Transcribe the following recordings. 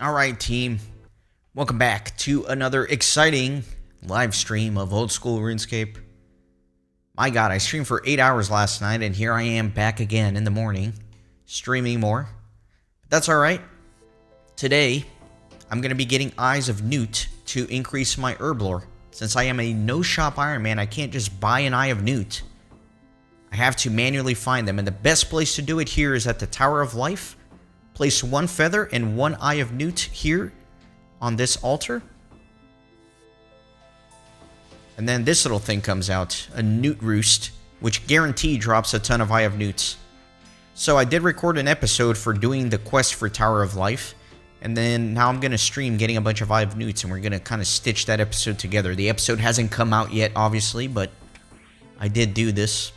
Alright, team. Welcome back to another exciting live stream of Old School RuneScape. My god, I streamed for 8 hours last night, and here I am back again in the morning, streaming more. But that's alright. Today, I'm going to be getting Eyes of Newt to increase my herb lore. Since I am a no-shop Ironman, I can't just buy an Eye of Newt. I have to manually find them, and the best place to do it here is at the Tower of Life. Place one feather and one Eye of Newt here on this altar. And then this little thing comes out, a newt roost, which guaranteed drops a ton of Eye of Newts. So I did record an episode for doing the quest for Tower of Life, and then now I'm going to stream getting a bunch of Eye of Newts, and we're going to kind of stitch that episode together. The episode hasn't come out yet, obviously, but I did do this.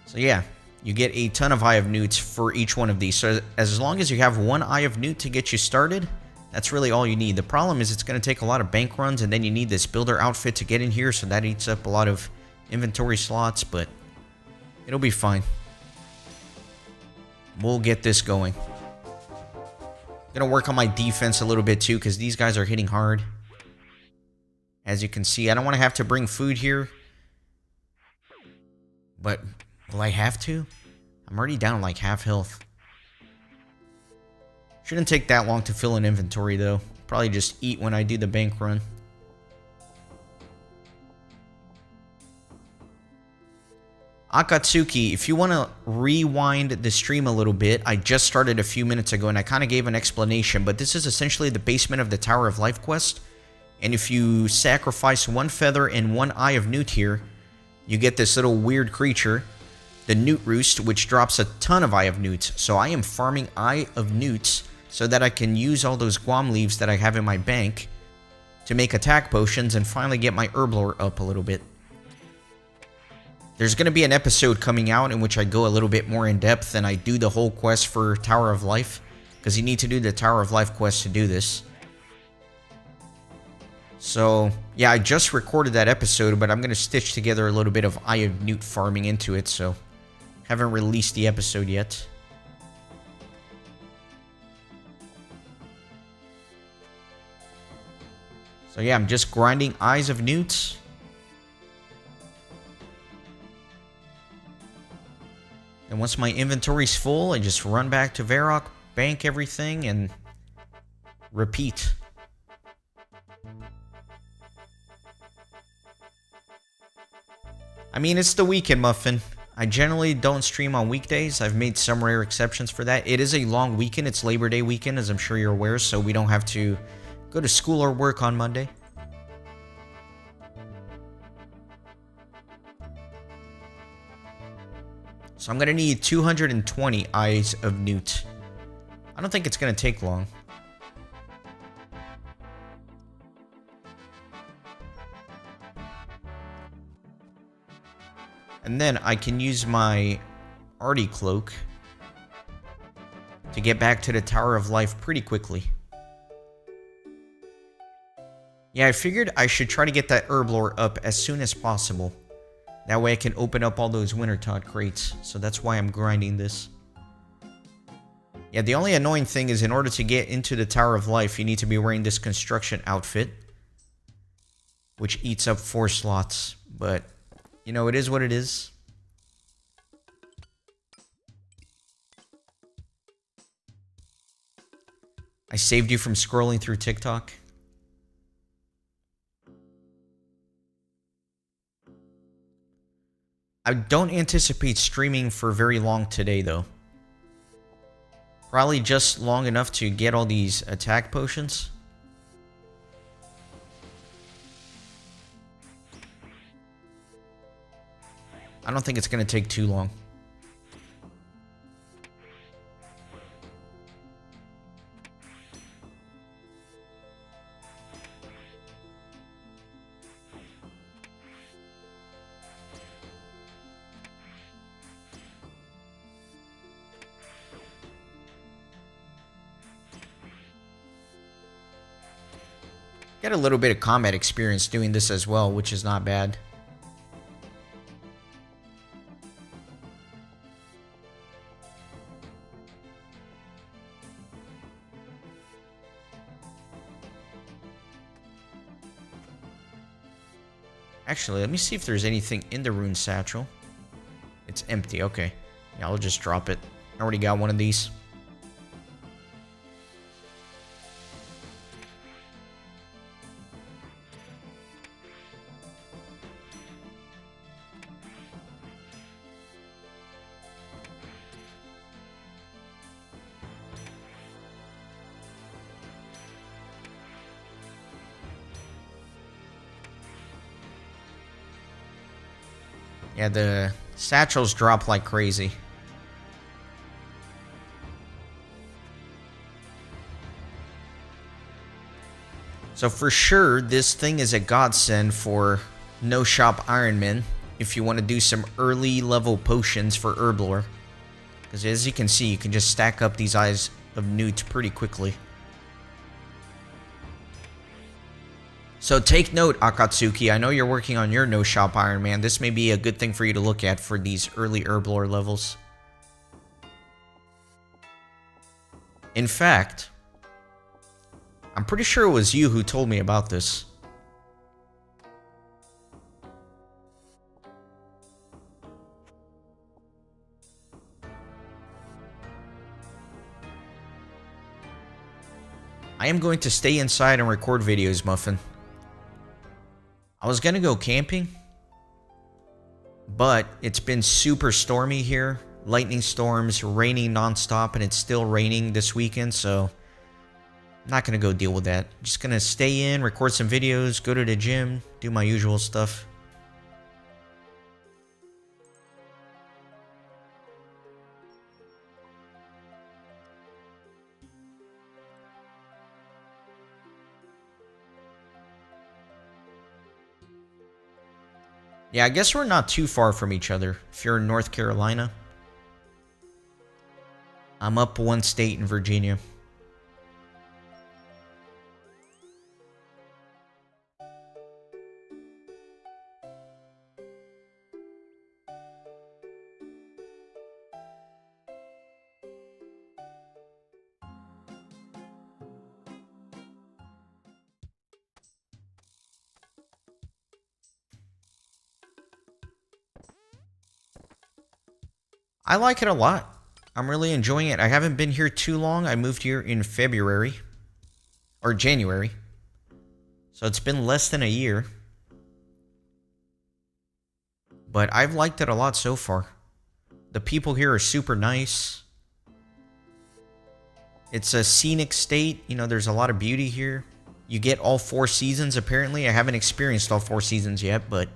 So yeah. You get a ton of Eye of Newts for each one of these. So as long as you have one Eye of Newt to get you started, that's really all you need. The problem is it's going to take a lot of bank runs, and then you need this builder outfit to get in here, so that eats up a lot of inventory slots, but it'll be fine. We'll get this going. Gonna work on my defense a little bit too, because these guys are hitting hard. As you can see, I don't want to have to bring food here, but will I have to? I'm already down like half health. Shouldn't take that long to fill an inventory though. Probably just eat when I do the bank run. Akatsuki, if you want to rewind the stream a little bit, I just started a few minutes ago and I kind of gave an explanation, but this is essentially the basement of the Tower of Life quest. And if you sacrifice one feather and one Eye of Newt here, you get this little weird creature, the Newt Roost, which drops a ton of Eye of Newts. So I am farming Eye of Newts so that I can use all those Guam leaves that I have in my bank to make attack potions and finally get my herb lore up a little bit. There's going to be an episode coming out in which I go a little bit more in depth and I do the whole quest for Tower of Life, because you need to do the Tower of Life quest to do this. So, yeah, I just recorded that episode, but I'm going to stitch together a little bit of Eye of Newt farming into it, so haven't released the episode yet. So yeah, I'm just grinding Eyes of Newt. And once my inventory's full, I just run back to Varrock, bank everything, and repeat. I mean, it's the weekend, Muffin. I generally don't stream on weekdays. I've made some rare exceptions for that. It is a long weekend. It's Labor Day weekend, as I'm sure you're aware, so we don't have to go to school or work on Monday. So I'm going to need 220 Eyes of Newt. I don't think it's going to take long. And then I can use my Artie Cloak to get back to the Tower of Life pretty quickly. Yeah, I figured I should try to get that herb lore up as soon as possible. That way I can open up all those Wintertot crates. So that's why I'm grinding this. Yeah, the only annoying thing is in order to get into the Tower of Life, you need to be wearing this construction outfit, which eats up 4 slots. But you know, it is what it is. I saved you from scrolling through TikTok. I don't anticipate streaming for very long today, though. Probably just long enough to get all these attack potions. I don't think it's going to take too long. Got a little bit of combat experience doing this as well, which is not bad. Actually, let me see if there's anything in the rune satchel. It's empty, okay. Yeah, I'll just drop it. I already got one of these. Yeah, the satchels drop like crazy. So for sure, this thing is a godsend for No Shop Ironman if you want to do some early level potions for Herblore. Because as you can see, you can just stack up these Eyes of Newt pretty quickly. So take note, Akatsuki. I know you're working on your No Shop Ironman. This may be a good thing for you to look at for these early Herblore levels. In fact, I'm pretty sure it was you who told me about this. I am going to stay inside and record videos, Muffin. I was gonna go camping, but it's been super stormy here. Lightning storms, raining nonstop, and it's still raining this weekend, so I'm not gonna go deal with that. Just gonna stay in, record some videos, go to the gym, do my usual stuff. Yeah, I guess we're not too far from each other. If you're in North Carolina, I'm up one state in Virginia. I like it a lot. I'm really enjoying it. I haven't been here too long. I moved here in February. Or January. So it's been less than a year. But I've liked it a lot so far. The people here are super nice. It's a scenic state. You know, there's a lot of beauty here. You get all 4 seasons, apparently. I haven't experienced all 4 seasons yet, but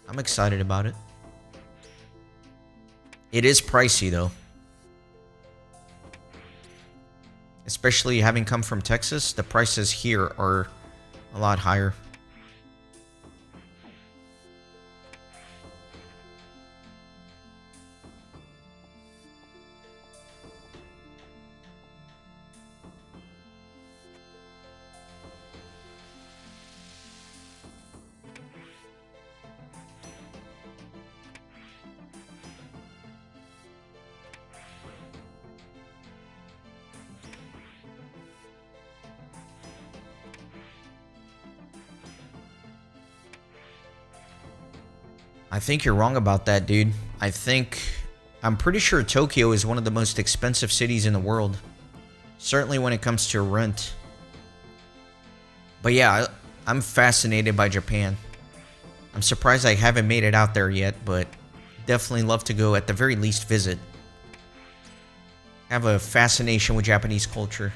I'm excited about it. It is pricey, though. Especially having come from Texas, the prices here are a lot higher. I think you're wrong about that, dude. I'm pretty sure Tokyo is one of the most expensive cities in the world. Certainly when it comes to rent. But yeah, I'm fascinated by Japan. I'm surprised I haven't made it out there yet, but definitely love to go, at the very least, visit. Have a fascination with Japanese culture.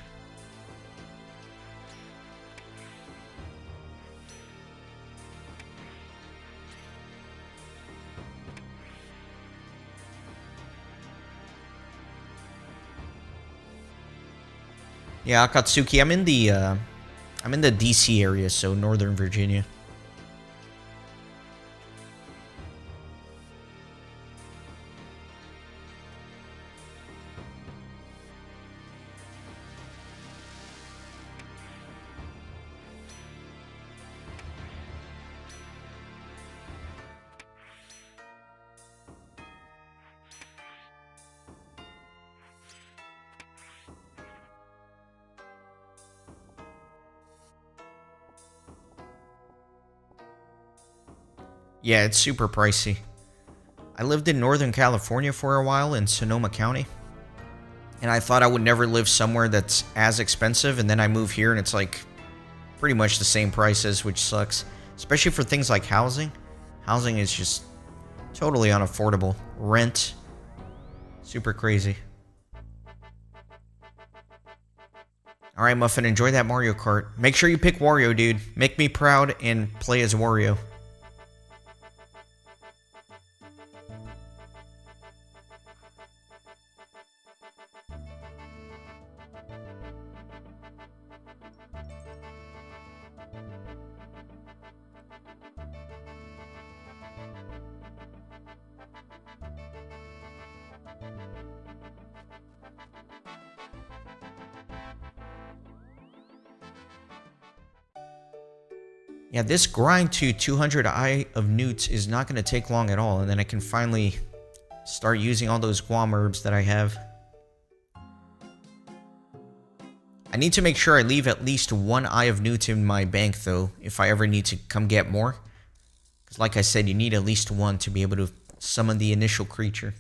Yeah, Akatsuki, I'm in the DC area, so Northern Virginia. Yeah, it's super pricey. I lived in Northern California for a while in Sonoma County, and I thought I would never live somewhere that's as expensive, and then I move here and it's like pretty much the same prices, which sucks. Especially for things like housing. Housing is just totally unaffordable. Rent, super crazy. Alright, Muffin, enjoy that Mario Kart. Make sure you pick Wario, dude. Make me proud and play as Wario. Yeah, this grind to 200 Eye of Newts is not going to take long at all, and then I can finally start using all those Guam herbs that I have. I need to make sure I leave at least one Eye of Newt in my bank, though, if I ever need to come get more. Because like I said, you need at least one to be able to summon the initial creature.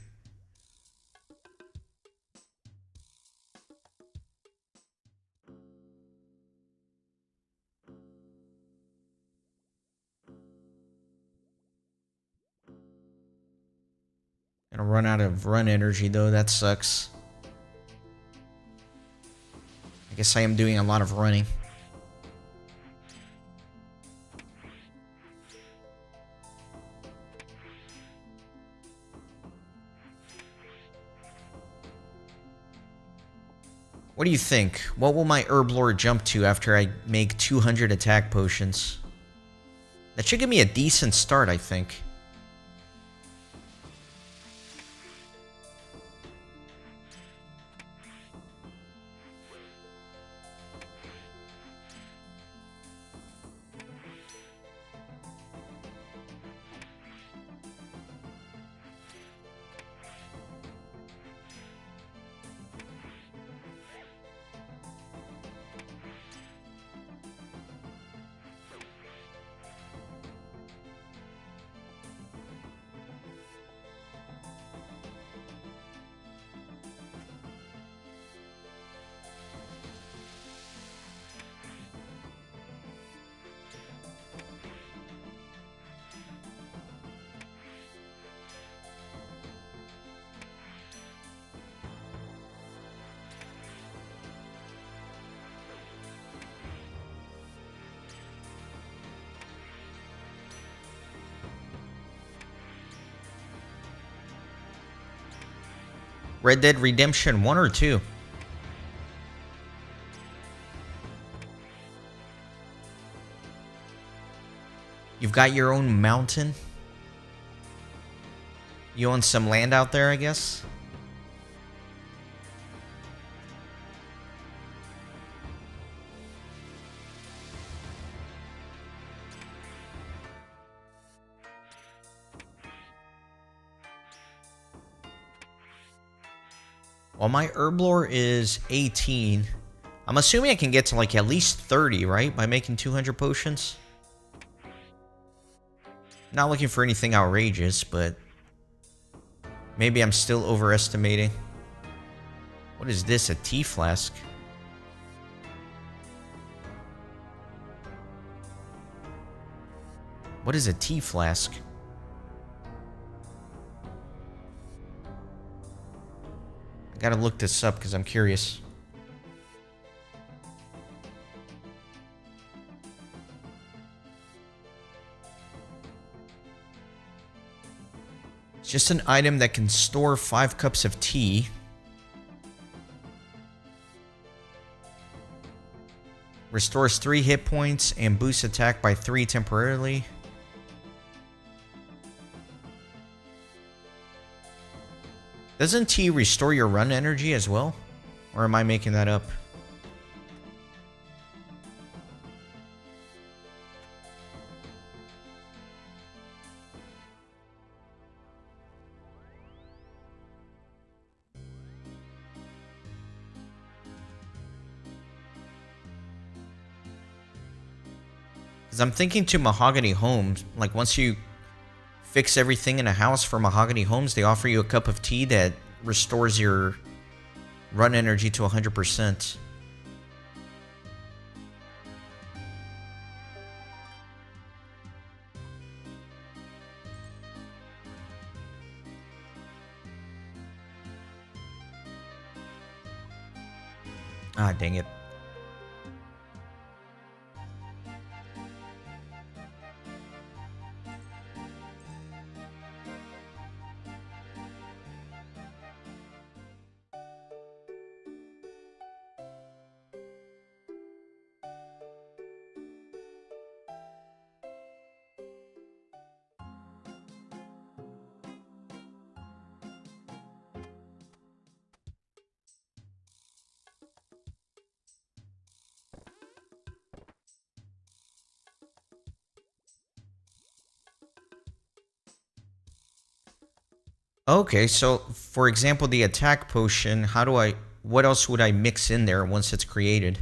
Gonna run out of run energy, though. That sucks. I guess I am doing a lot of running. What do you think? What will my Herb Lord jump to after I make 200 attack potions? That should give me a decent start, I think. Red Dead Redemption 1 or 2? You've got your own mountain? You own some land out there, I guess? Well, my Herblore is 18. I'm assuming I can get to like at least 30, right? By making 200 potions. Not looking for anything outrageous, but maybe I'm still overestimating. What is this? A tea flask? What is a tea flask? Gotta look this up because I'm curious. It's just an item that can store 5 cups of tea. Restores 3 hit points and boosts attack by 3 temporarily. Doesn't tea restore your run energy as well? Or am I making that up? Because I'm thinking to Mahogany Homes, like once you fix everything in a house for Mahogany Homes. They offer you a cup of tea that restores your run energy to 100%. Ah, dang it. Okay, so for example, the attack potion, what else would I mix in there once it's created?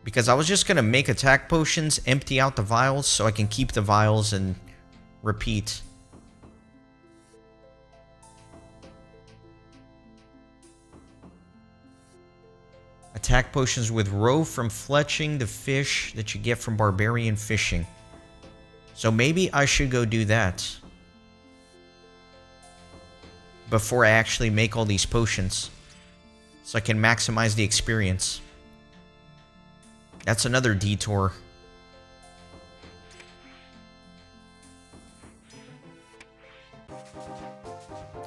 Because I was just going to make attack potions, empty out the vials so I can keep the vials and repeat. Attack potions with roe from fletching the fish that you get from barbarian fishing. So maybe I should go do that before I actually make all these potions, so I can maximize the experience. That's another detour.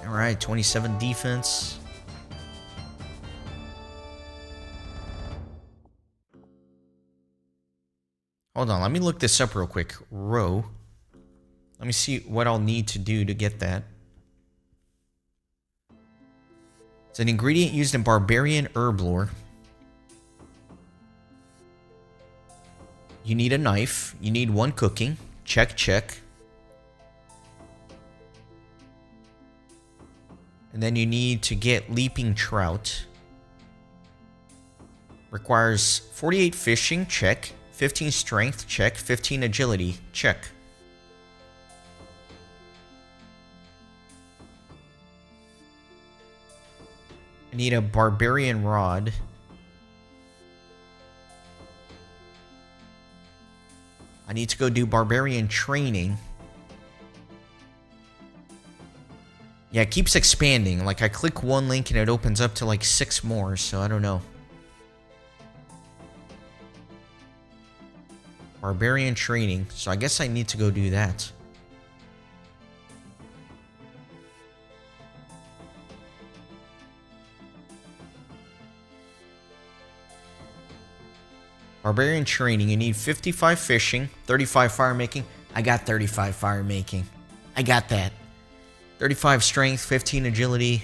Alright, 27 defense. Hold on, let me look this up real quick. Roe. Let me see what I'll need to do to get that. It's an ingredient used in barbarian herb lore. You need a knife. You need 1 cooking. Check, check. And then you need to get leaping trout. Requires 48 fishing. Check. 15 strength. Check. 15 agility. Check. I need a barbarian rod. I need to go do barbarian training. Yeah, it keeps expanding. Like, I click one link and it opens up to like 6 more, so I don't know. Barbarian training. So I guess I need to go do that. Barbarian training. You need 55 fishing, 35 fire making. I got 35 fire making. I got that. 35 strength, 15 agility.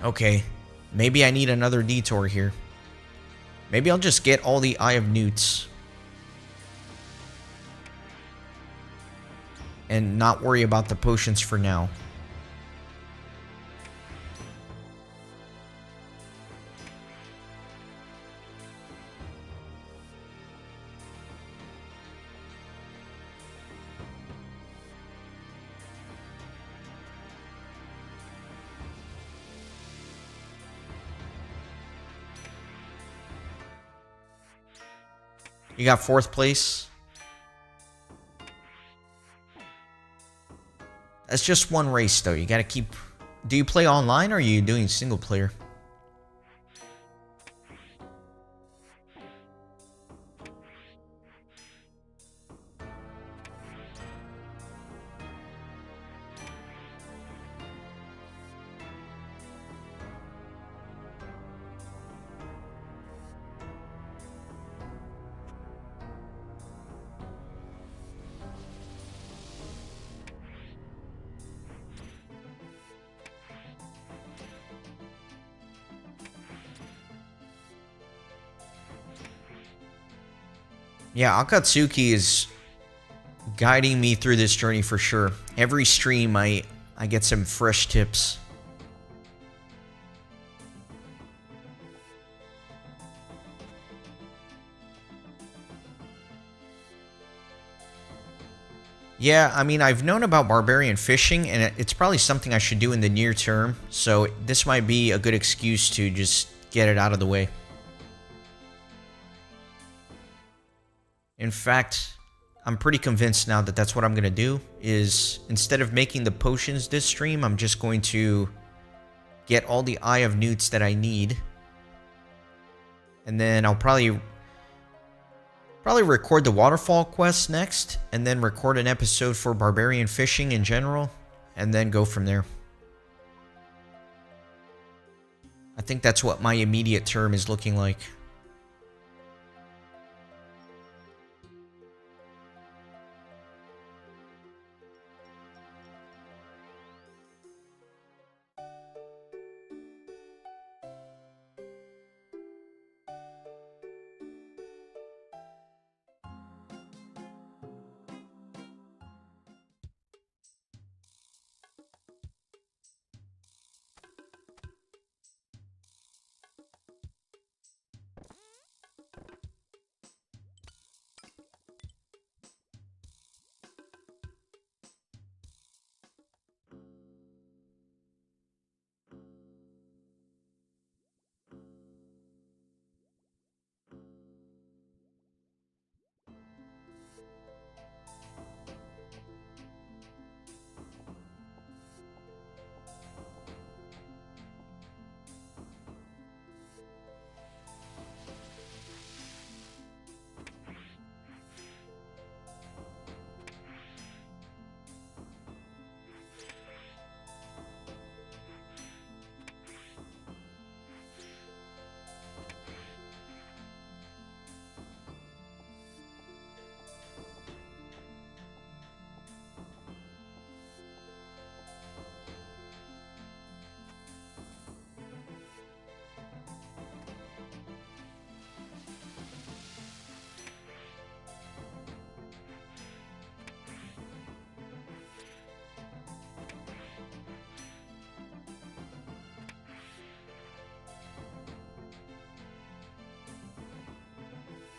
Okay. Maybe I need another detour here. Maybe I'll just get all the Eye of Newts. And not worry about the potions for now. You got 4th place. That's just one race, though. You gotta keep... Do you play online, or are you doing single player? Yeah, Akatsuki is guiding me through this journey for sure. Every stream, I get some fresh tips. Yeah, I mean, I've known about barbarian fishing, and it's probably something I should do in the near term, so this might be a good excuse to just get it out of the way. In fact, I'm pretty convinced now that that's what I'm going to do, is instead of making the potions this stream, I'm just going to get all the Eye of Newts that I need, and then I'll probably record the waterfall quest next, and then record an episode for barbarian fishing in general, and then go from there. I think that's what my immediate term is looking like.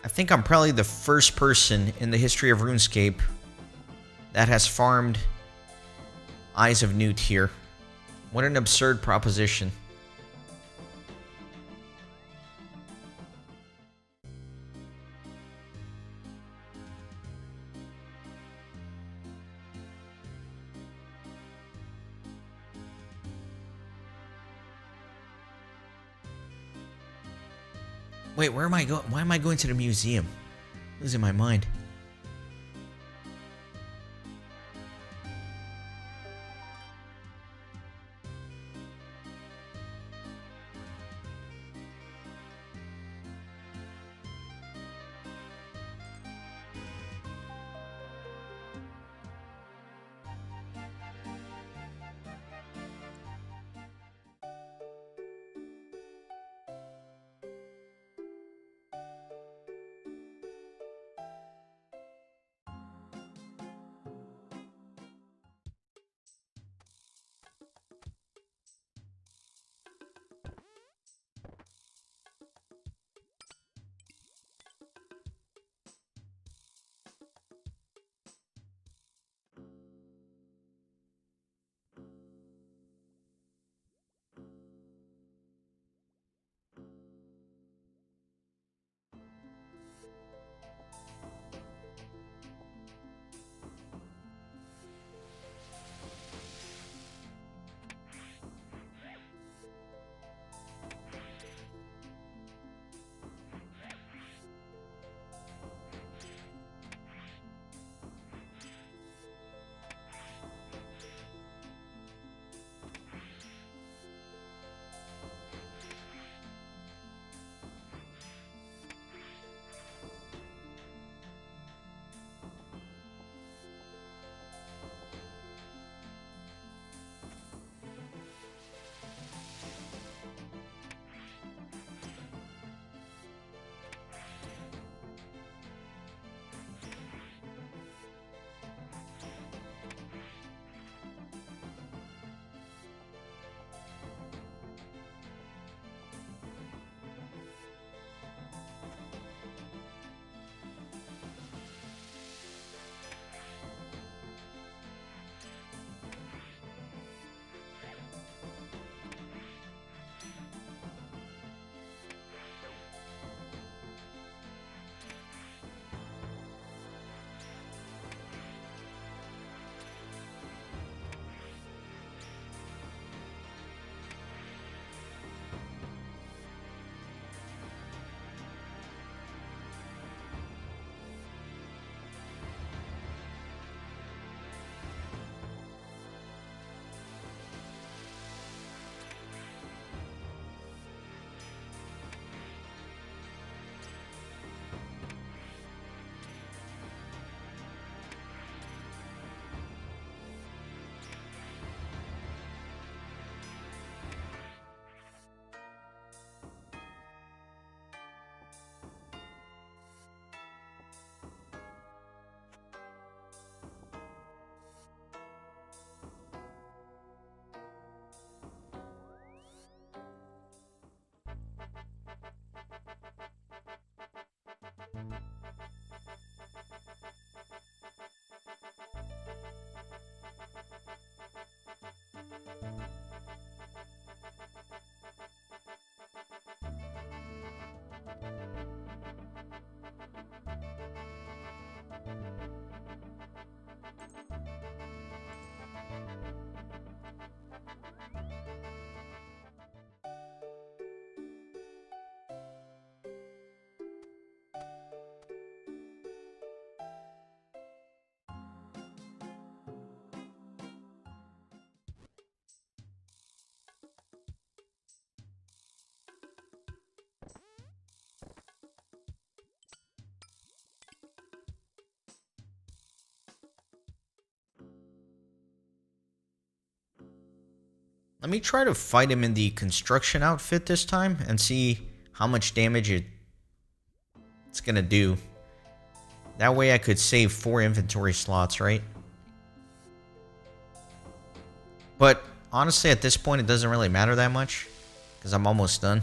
I think I'm probably the first person in the history of RuneScape that has farmed Eyes of Newt here. What an absurd proposition. Wait, where am I going? Why am I going to the museum? Losing my mind. Let me try to fight him in the construction outfit this time and see how much damage it's going to do. That way I could save 4 inventory slots, right? But honestly, at this point, it doesn't really matter that much because I'm almost done.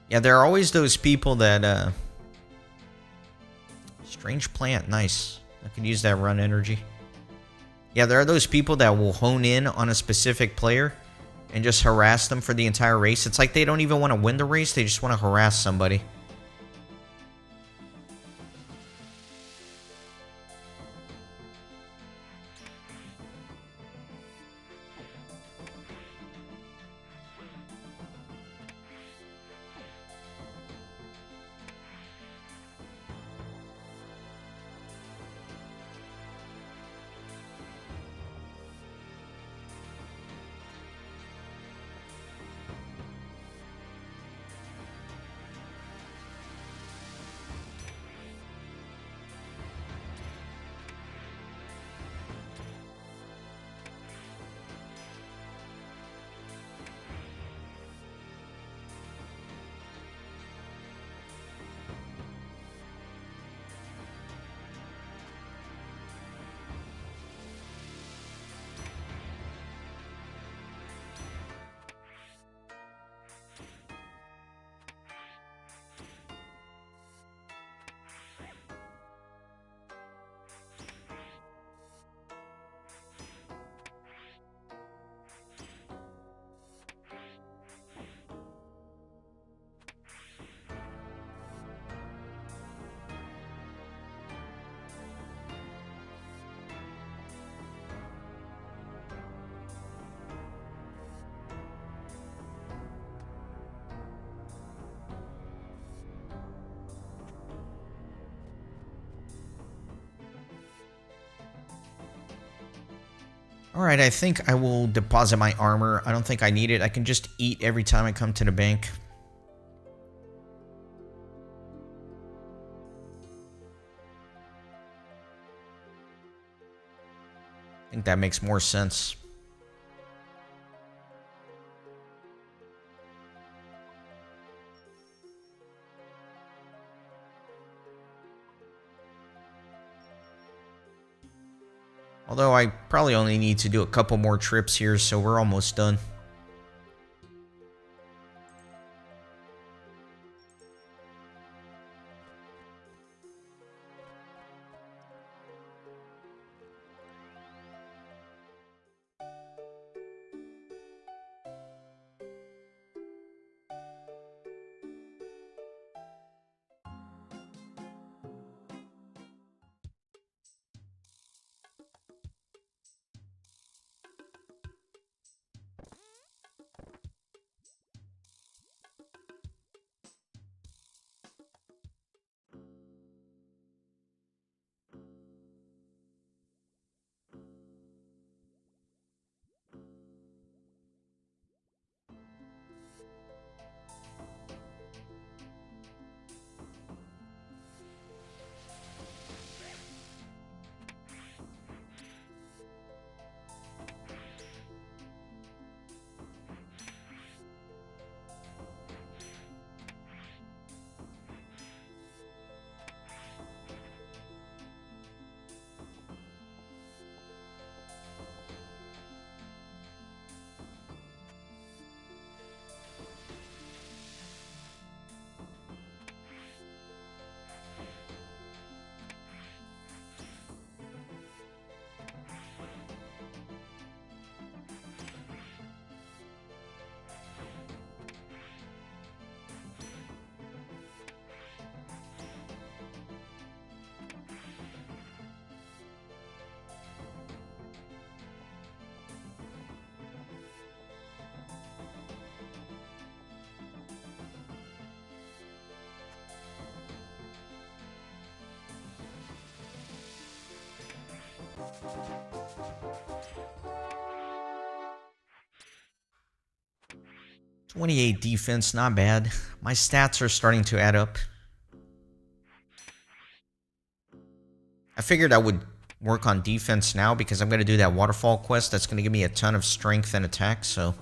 Yeah, there are always those people that, strange plant, nice. I could use that run energy. Yeah, there are those people that will hone in on a specific player and just harass them for the entire race. It's like they don't even want to win the race, they just want to harass somebody. Alright, I think I will deposit my armor. I don't think I need it. I can just eat every time I come to the bank. I think that makes more sense. Although I probably only need to do a couple more trips here, so we're almost done. .28 defense, not bad. My stats are starting to add up. I figured I would work on defense now because I'm going to do that waterfall quest. That's going to give me a ton of strength and attack, so...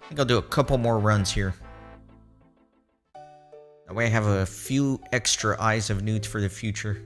I think I'll do a couple more runs here. That way I have a few extra eyes of newt for the future.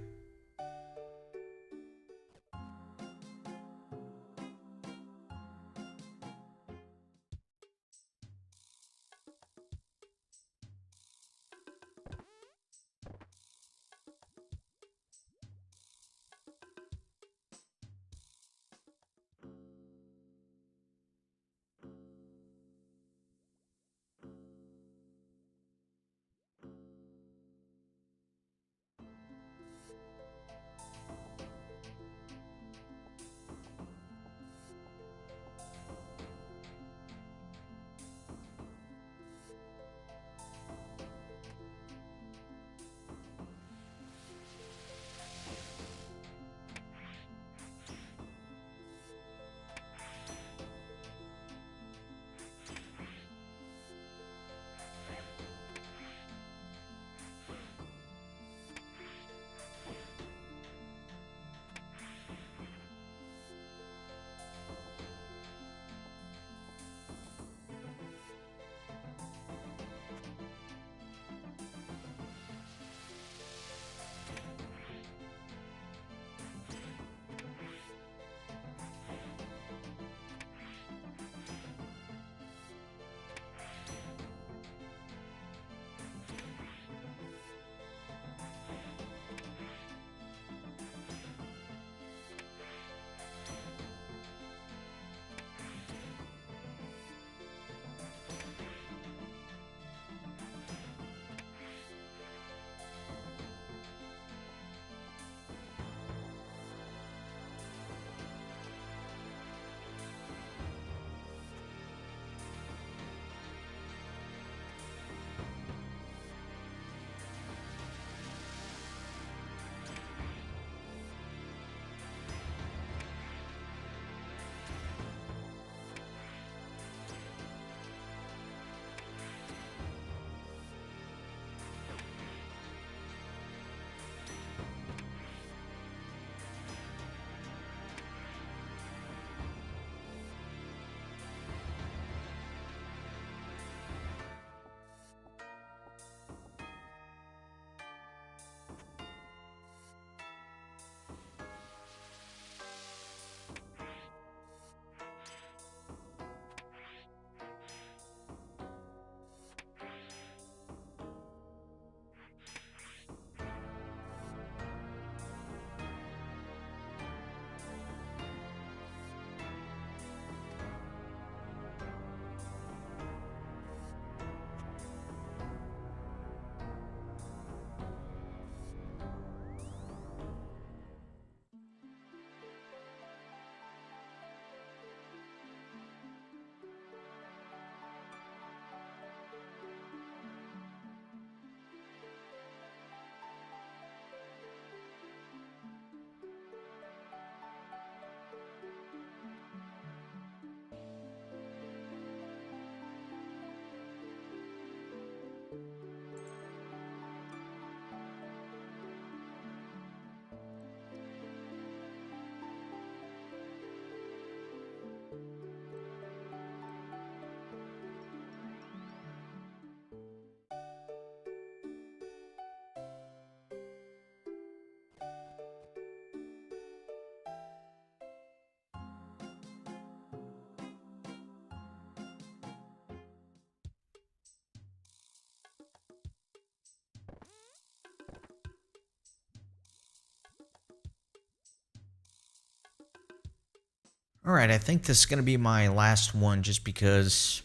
Alright, I think this is going to be my last one just because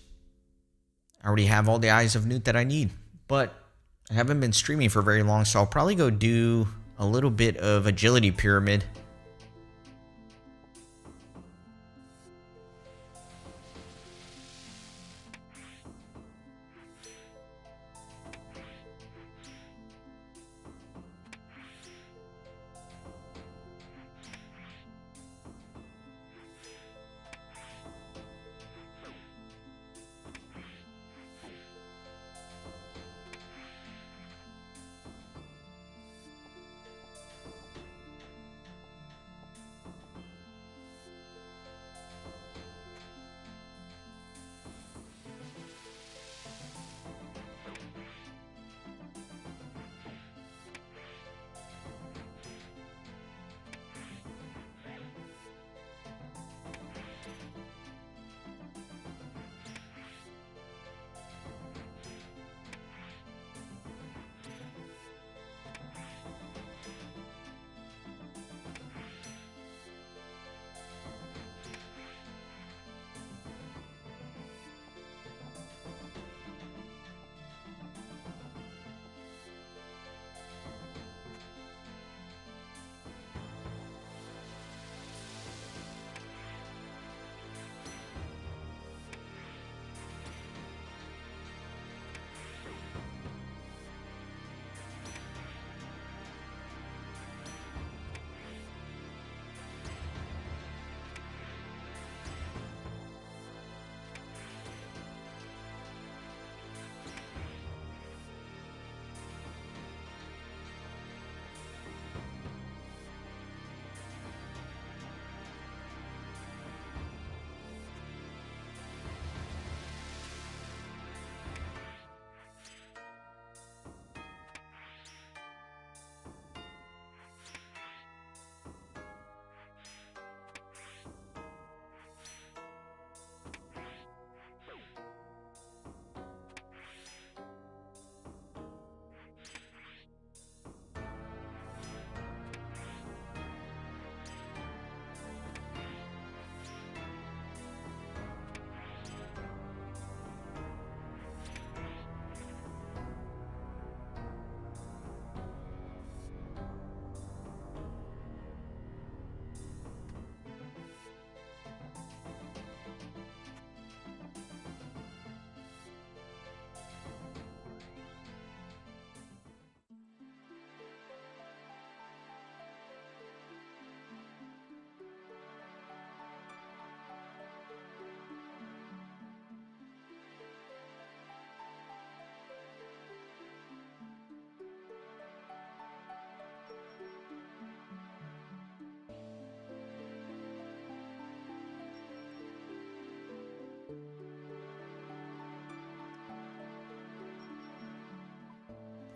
I already have all the Eyes of Newt that I need. But I haven't been streaming for very long, so I'll probably go do a little bit of Agility Pyramid.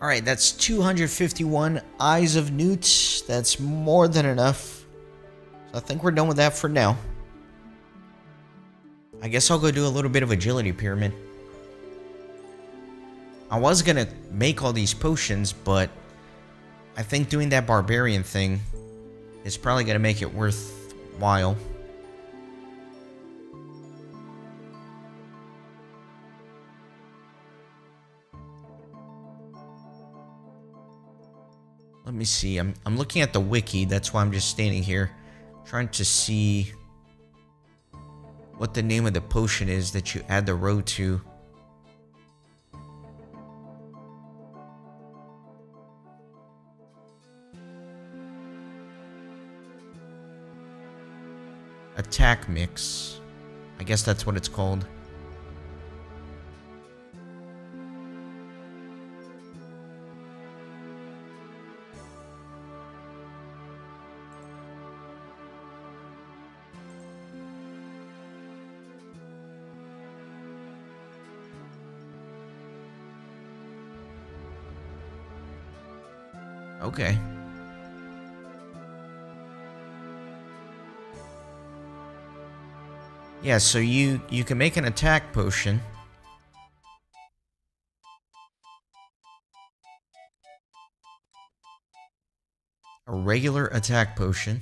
Alright, that's 251 Eyes of Newt. That's more than enough. So I think we're done with that for now. I guess I'll go do a little bit of Agility Pyramid. I was gonna make all these potions, but I think doing that Barbarian thing is probably gonna make it worthwhile. Let me see. I'm looking at the wiki. That's why I'm just standing here, trying to see what the name of the potion is that you add the row to. Attack mix. I guess that's what it's called. Okay. Yeah, so you can make an attack potion. A regular attack potion.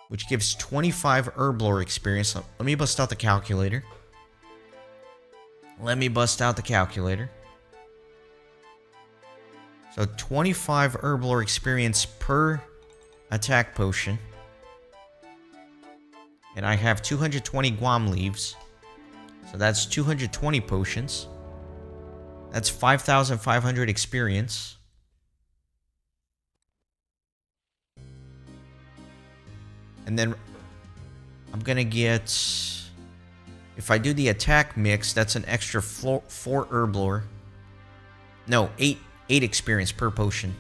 which gives 25 herb lore experience. Let me bust out the calculator. So 25 herb lore experience per attack potion. And I have 220 Guam leaves. So that's 220 potions. That's 5,500 experience. And then I'm gonna get, if I do the attack mix, that's an extra 4 herb lore. No, 8 experience per potion.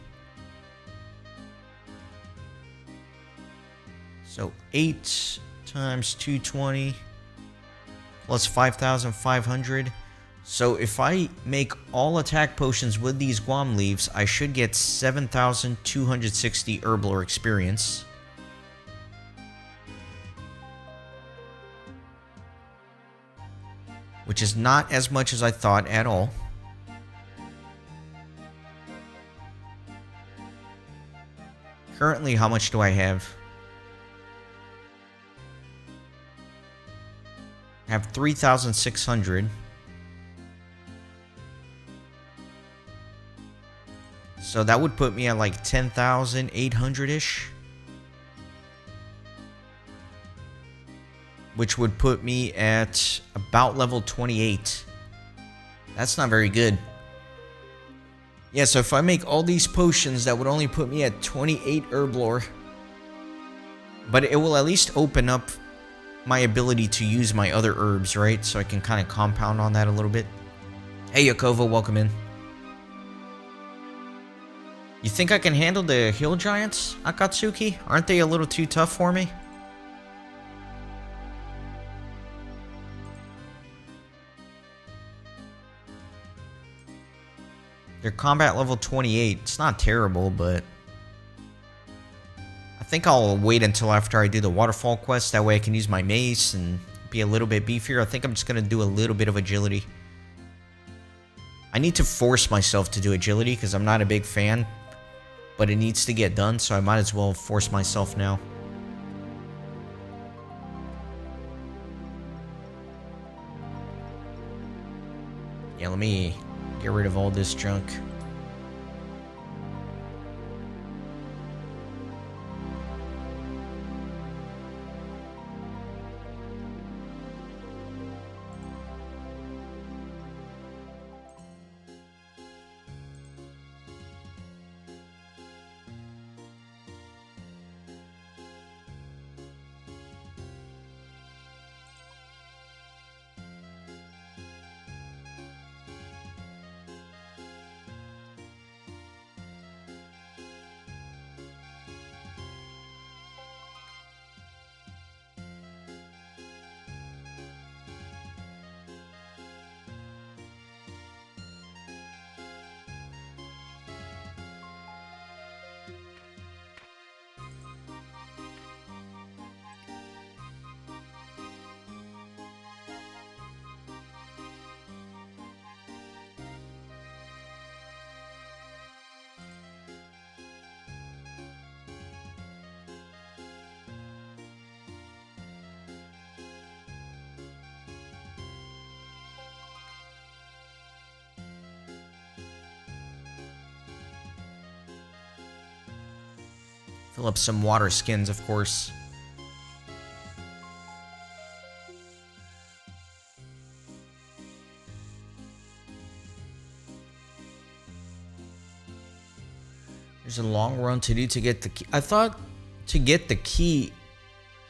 So 8 times 220 plus 5,500. So if I make all attack potions with these Guam leaves, I should get 7,260 herb lore experience. Which is not as much as I thought at all. Currently, how much do I have? I have 3,600. So that would put me at like 10,800-ish. Which would put me at about level 28. That's not very good. Yeah, so if I make all these potions, that would only put me at 28 herb lore. But it will at least open up my ability to use my other herbs, right? So I can kind of compound on that a little bit. Hey, Yakova, welcome in. You think I can handle the hill giants, Akatsuki? Aren't they a little too tough for me? They're combat level 28. It's not terrible, but I think I'll wait until after I do the waterfall quest. That way I can use my mace and be a little bit beefier. I think I'm just going to do a little bit of agility. I need to force myself to do agility because I'm not a big fan, but it needs to get done, so I might as well force myself now. Yeah, let me get rid of all this junk. Fill up some water skins, of course. There's a long run to do to get the key. I thought to get the key,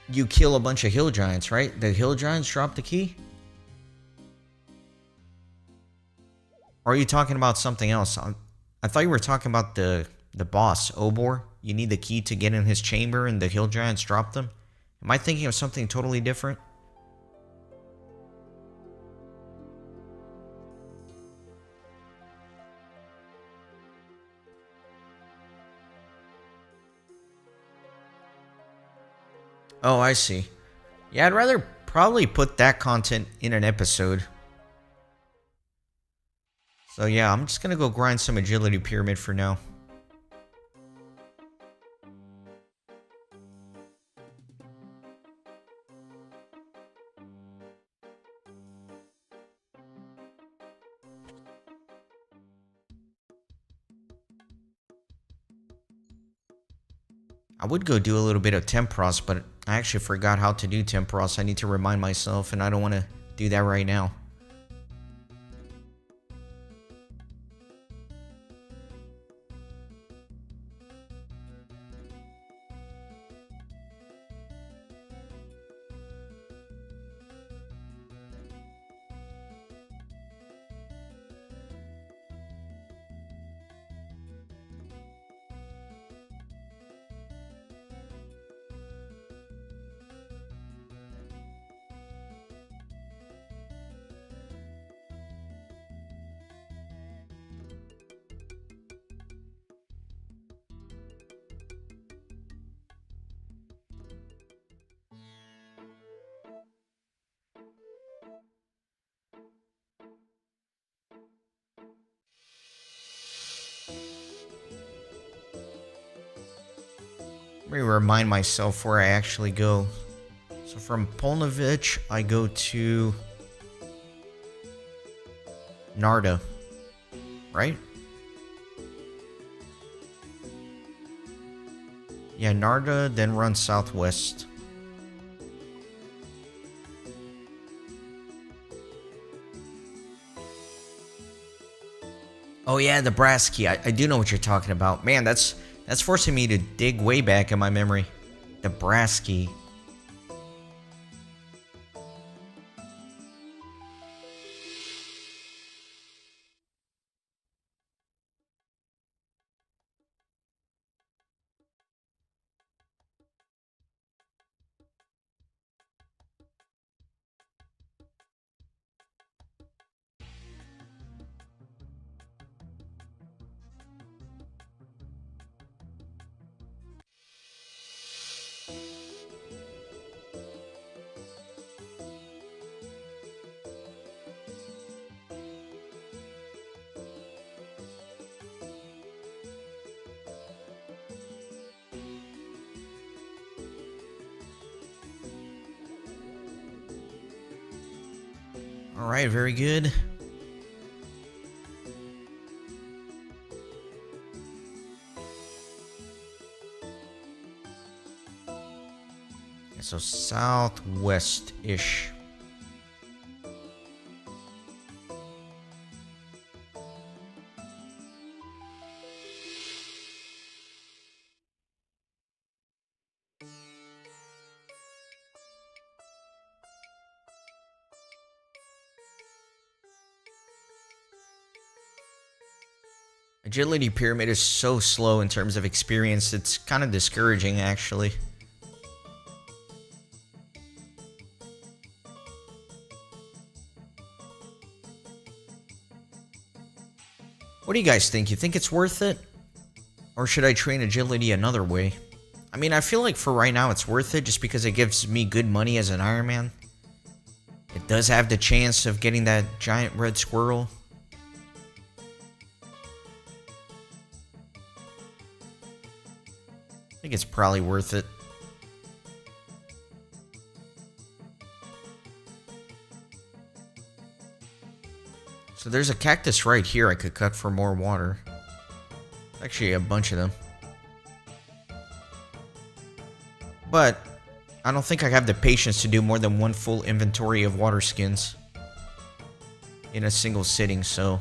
you kill a bunch of hill giants, right? The hill giants drop the key? Or are you talking about something else? I thought you were talking about the boss, Obor. You need the key to get in his chamber and the hill giants drop them. Am I thinking of something totally different? Oh, I see. Yeah, I'd rather probably put that content in an episode. So yeah, I'm just gonna go grind some agility pyramid for now. I would go do a little bit of Tempros, but I actually forgot how to do Tempros. I need to remind myself, and I don't want to do that right now. Let me remind myself where I actually go. So from Polnovich, I go to Narda, right? Yeah, Narda, then run southwest. Oh yeah, the brass key. I do know what you're talking about. Man, that's forcing me to dig way back in my memory. The brass key. Alright, very good. So southwest-ish. Agility Pyramid is so slow in terms of experience, it's kind of discouraging actually. What do you guys think? You think it's worth it? Or should I train agility another way? I mean, I feel like for right now it's worth it just because it gives me good money as an Ironman. It does have the chance of getting that giant red squirrel. I think it's probably worth it. So there's a cactus right here I could cut for more water. Actually, a bunch of them. But I don't think I have the patience to do more than one full inventory of water skins in a single sitting, so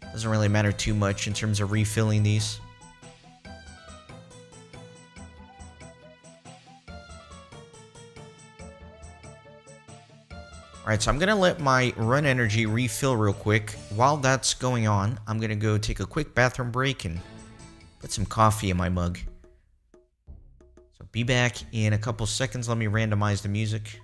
it doesn't really matter too much in terms of refilling these. Alright, so I'm going to let my run energy refill real quick. While that's going on, I'm going to go take a quick bathroom break and put some coffee in my mug. So be back in a couple seconds. Let me randomize the music.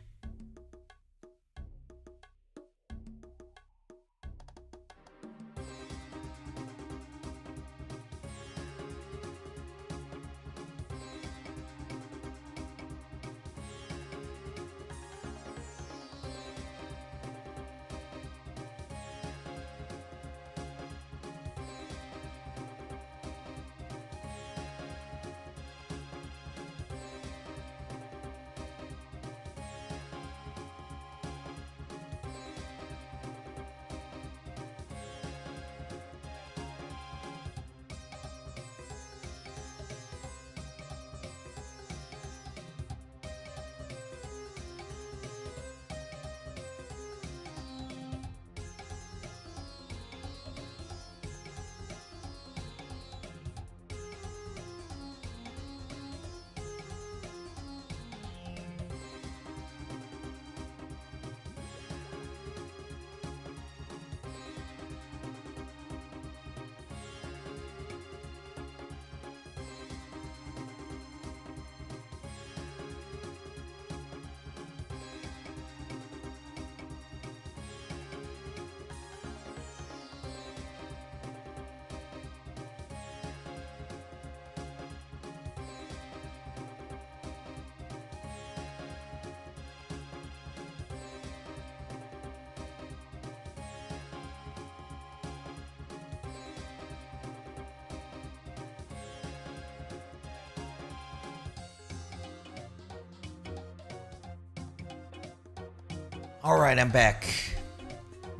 Alright, I'm back.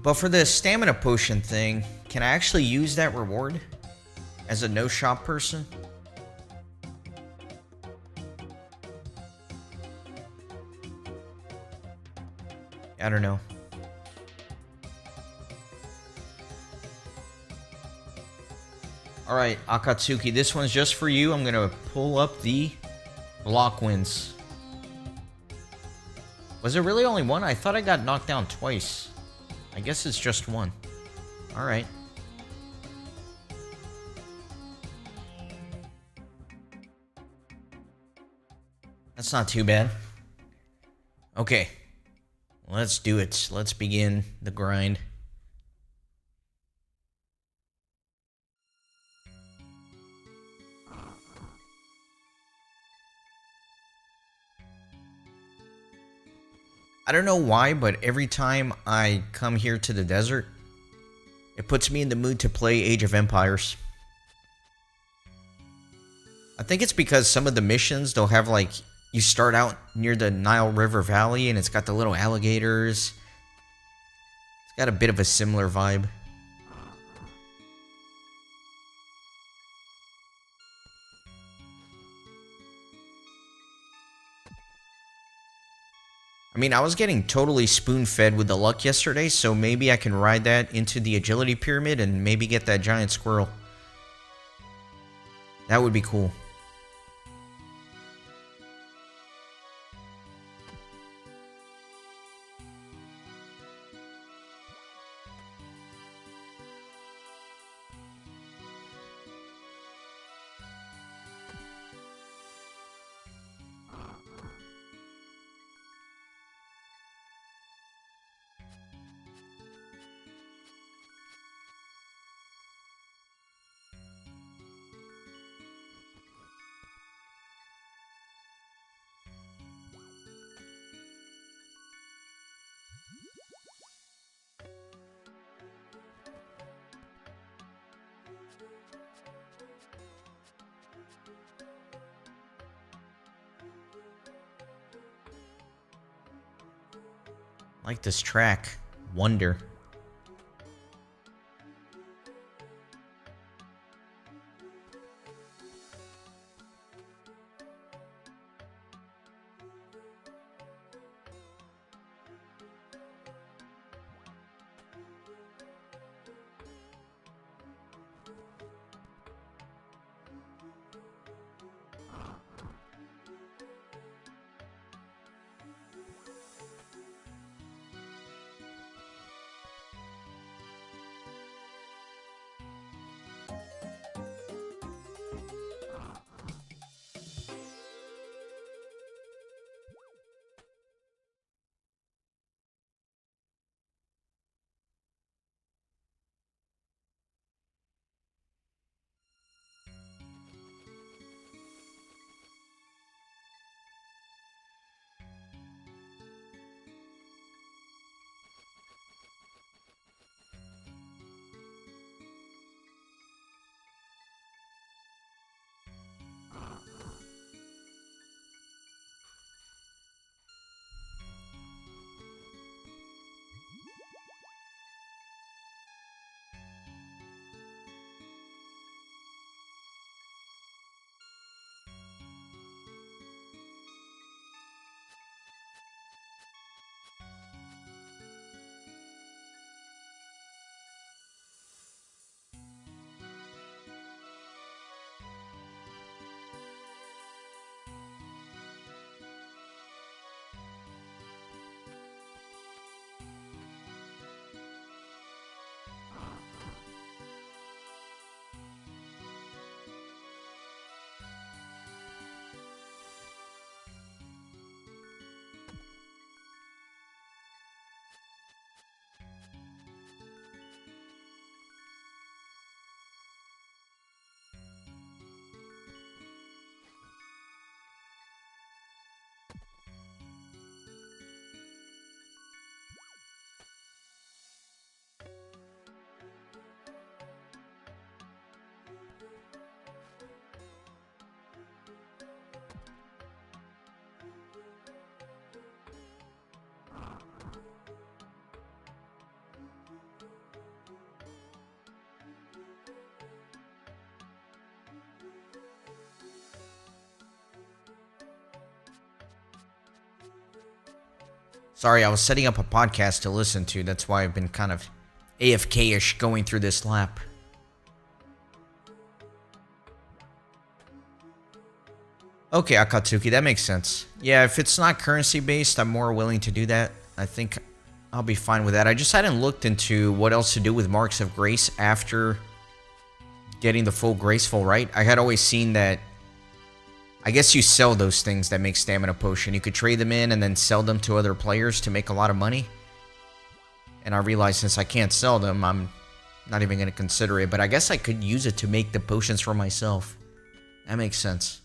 But for the stamina potion thing, can I actually use that reward as a no-shop person? I don't know. Alright, Akatsuki, this one's just for you. I'm gonna pull up the block wins. Was it really only one? I thought I got knocked down twice. I guess it's just one. Alright. That's not too bad. Okay. Let's do it. Let's begin the grind. I don't know why, but every time I come here to the desert, it puts me in the mood to play Age of Empires. I think it's because some of the missions, they'll have like, you start out near the Nile River Valley and it's got the little alligators. It's got a bit of a similar vibe. I mean, I was getting totally spoon-fed with the luck yesterday, so maybe I can ride that into the agility pyramid and maybe get that giant squirrel. That would be cool. I like this track. Wonder. Sorry, I was setting up a podcast to listen to. That's why I've been kind of AFK-ish going through this lap. Okay, Akatsuki, that makes sense. Yeah, if it's not currency-based, I'm more willing to do that. I think I'll be fine with that. I just hadn't looked into what else to do with Marks of Grace after getting the full Graceful, right? I had always seen that, I guess you sell those things that make Stamina Potion. You could trade them in and then sell them to other players to make a lot of money. And I realized since I can't sell them, I'm not even going to consider it. But I guess I could use it to make the potions for myself. That makes sense.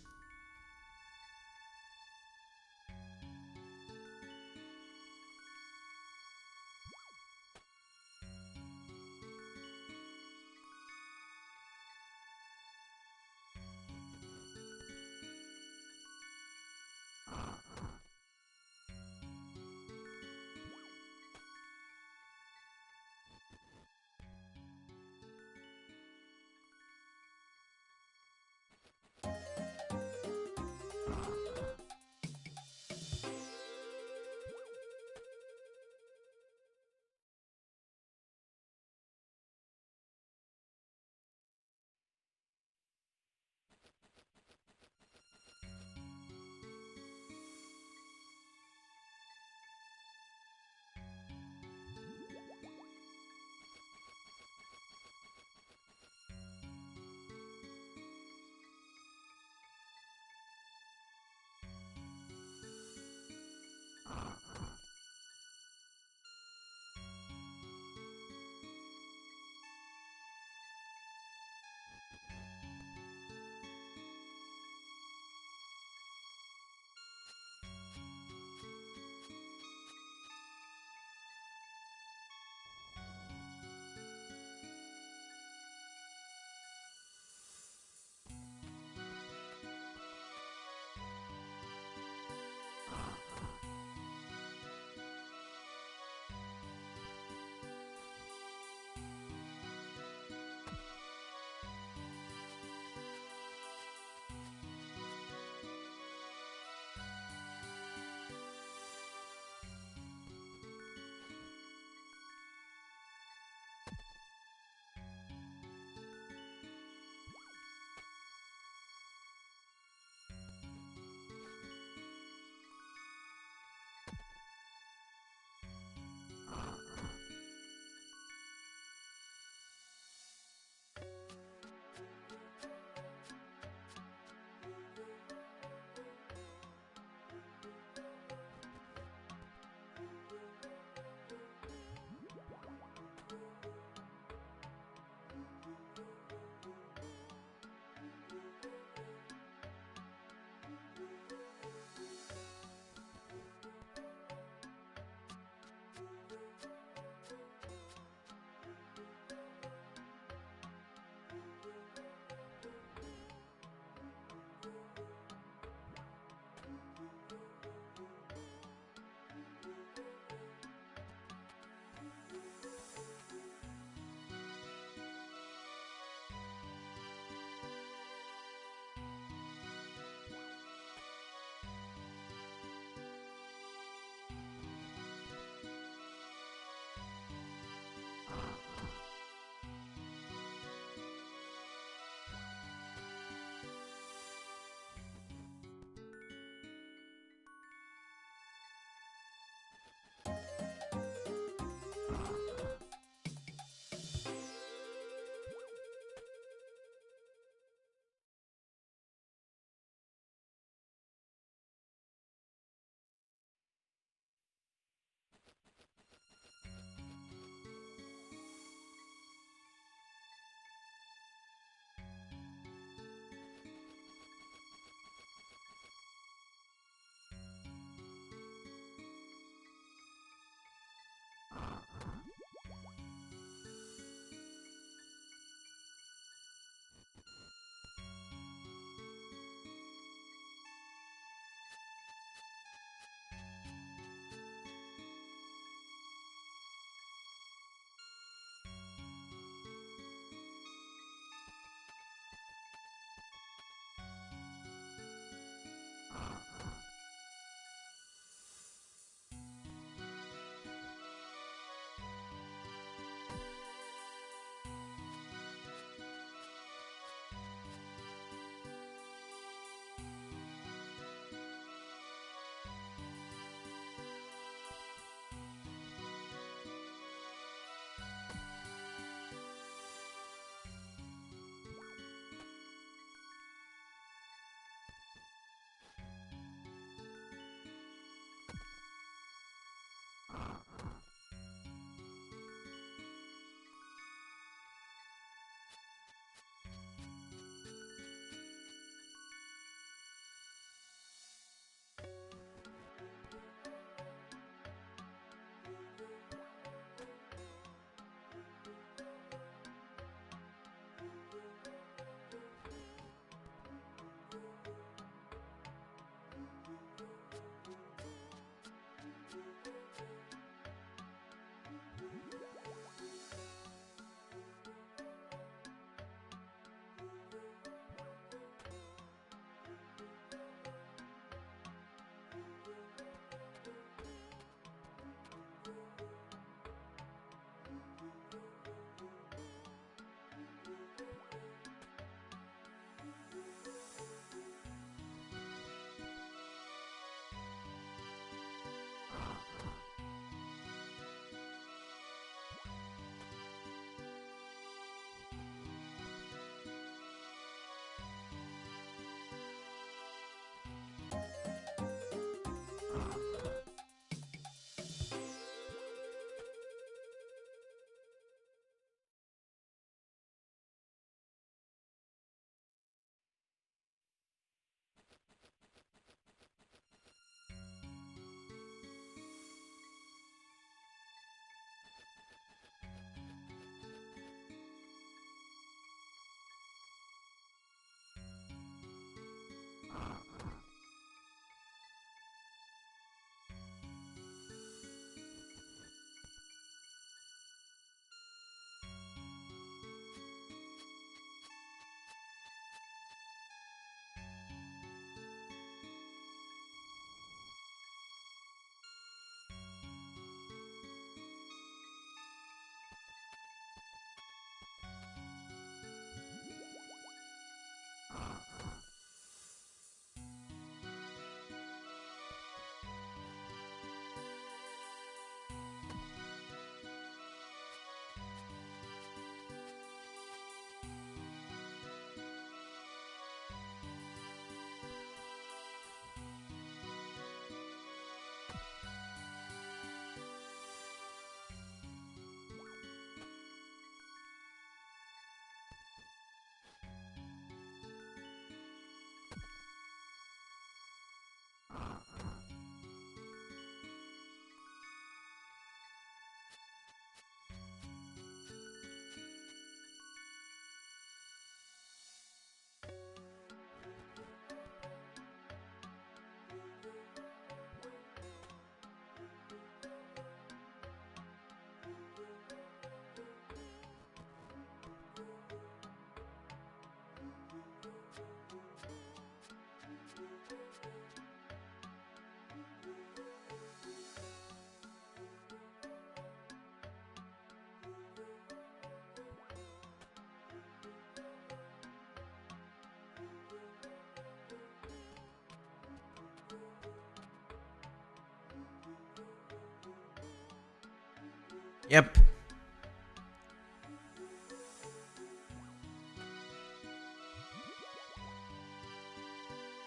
Yep.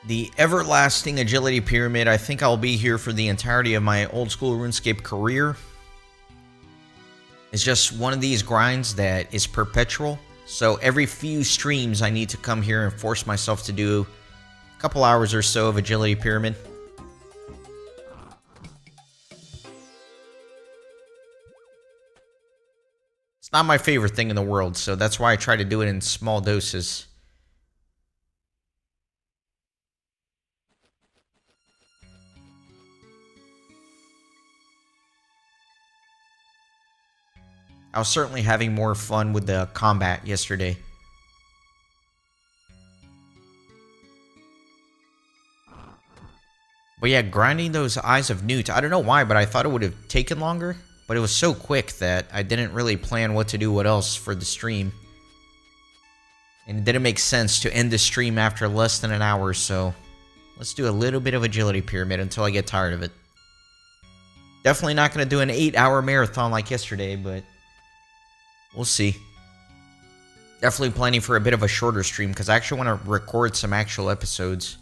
The everlasting agility pyramid. I think I'll be here for the entirety of my old school RuneScape career. It's just one of these grinds that is perpetual. So every few streams I need to come here and force myself to do a couple hours or so of agility pyramid. It's not my favorite thing in the world, so that's why I try to do it in small doses. I was certainly having more fun with the combat yesterday. But yeah, grinding those Eyes of Newt, I don't know why, but I thought it would have taken longer. But it was so quick that I didn't really plan what to do what else for the stream. And it didn't make sense to end the stream after less than an hour, so let's do a little bit of agility pyramid until I get tired of it. Definitely not going to do an 8-hour marathon like yesterday, but we'll see. Definitely planning for a bit of a shorter stream because I actually want to record some actual episodes.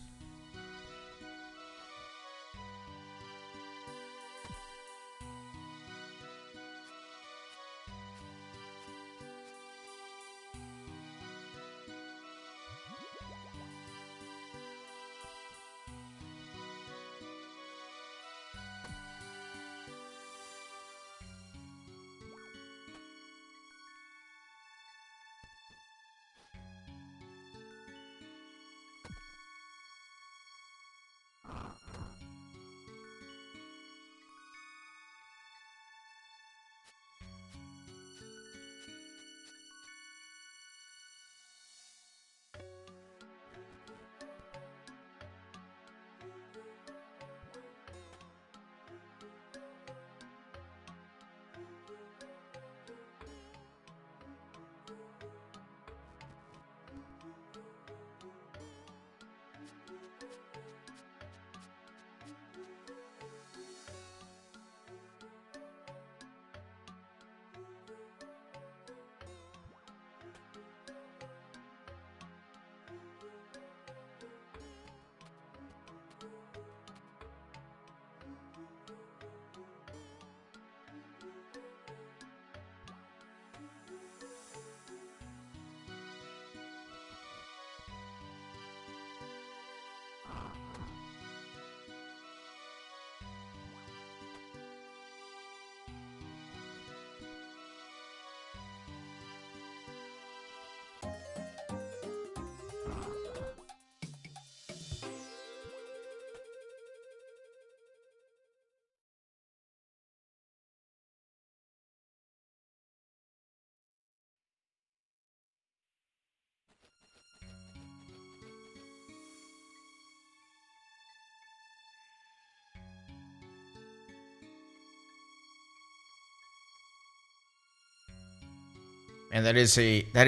And that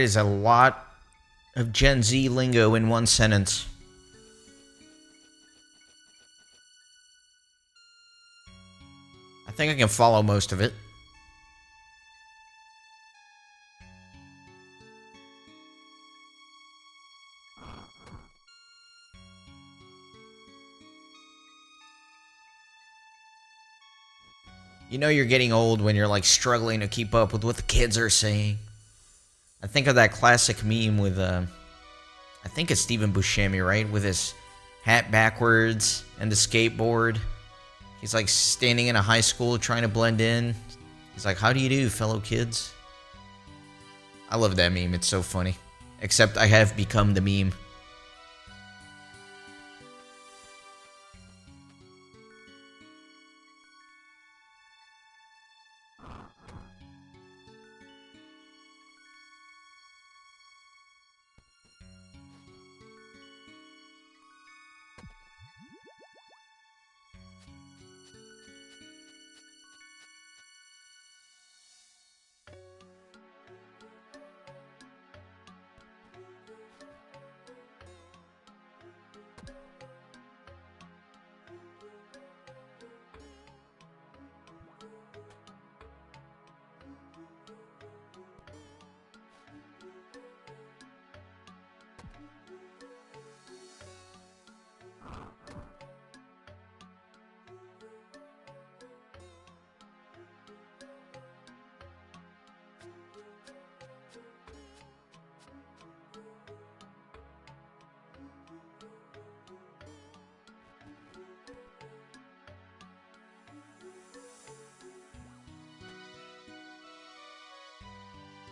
is a lot of Gen Z lingo in one sentence. I think I can follow most of it. You know you're getting old when you're like struggling to keep up with what the kids are saying. I think of that classic meme with, I think it's Stephen Buscemi, right? With his hat backwards and the skateboard. He's like standing in a high school trying to blend in. He's like, how do you do, fellow kids? I love that meme. It's so funny. Except I have become the meme.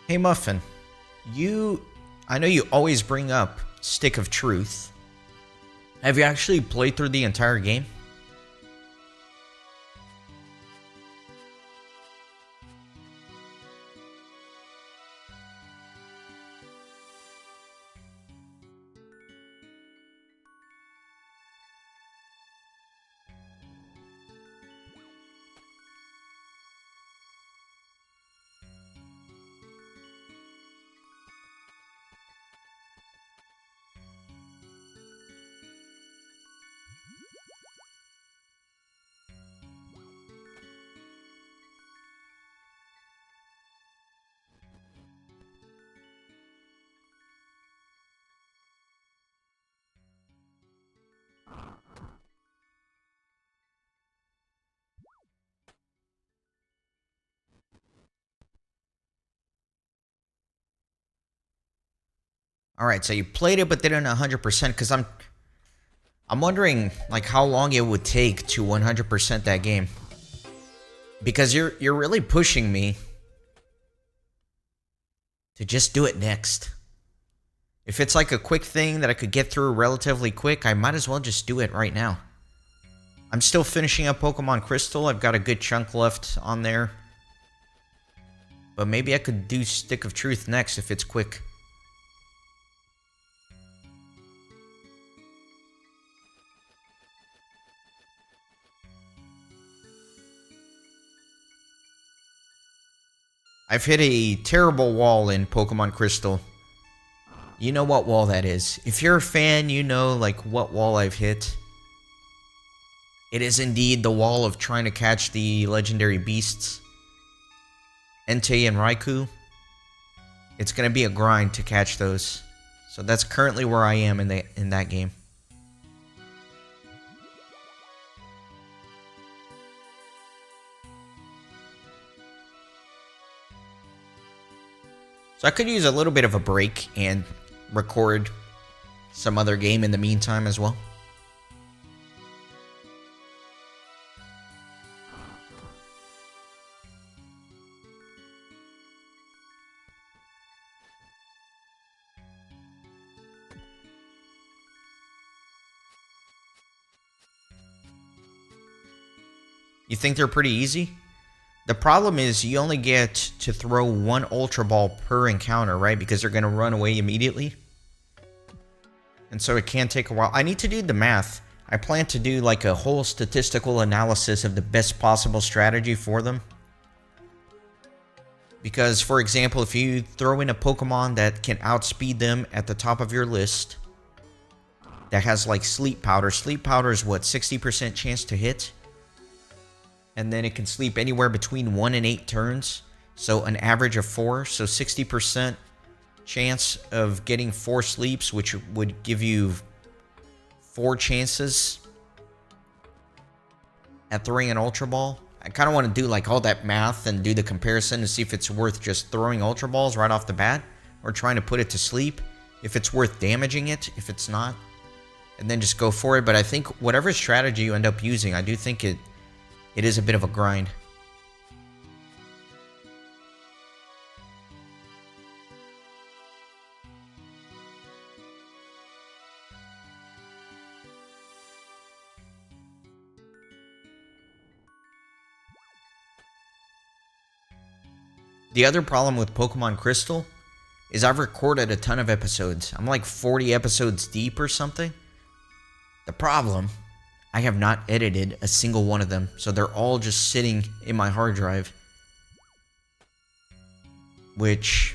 Hey Muffin, I know you always bring up Stick of Truth. Have you actually played through the entire game? All right, so you played it but didn't 100% because I'm wondering like how long it would take to 100% that game. Because you're really pushing me to just do it next. If it's like a quick thing that I could get through relatively quick, I might as well just do it right now. I'm still finishing up Pokemon Crystal. I've got a good chunk left on there. But maybe I could do Stick of Truth next if it's quick. I've hit a terrible wall in Pokemon Crystal. You know what wall that is. If you're a fan, you know like what wall I've hit. It is indeed the wall of trying to catch the legendary beasts. Entei and Raikou. It's going to be a grind to catch those. So that's currently where I am in that game. So I could use a little bit of a break and record some other game in the meantime as well. You think they're pretty easy? The problem is you only get to throw one Ultra Ball per encounter, right? Because they're going to run away immediately. And so it can take a while. I need to do the math. I plan to do like a whole statistical analysis of the best possible strategy for them. Because, for example, if you throw in a Pokemon that can outspeed them at the top of your list, that has like Sleep Powder. Sleep Powder is what, 60% chance to hit? And then it can sleep anywhere between 1 and 8 turns. So an average of 4. So 60% chance of getting 4 sleeps, which would give you 4 chances at throwing an Ultra Ball. I kind of want to do like all that math and do the comparison to see if it's worth just throwing Ultra Balls right off the bat. Or trying to put it to sleep. If it's worth damaging it. If it's not. And then just go for it. But I think whatever strategy you end up using, I do think it is a bit of a grind. The other problem with Pokemon Crystal is I've recorded a ton of episodes. I'm like 40 episodes deep or something. The problem, I have not edited a single one of them, so they're all just sitting in my hard drive. Which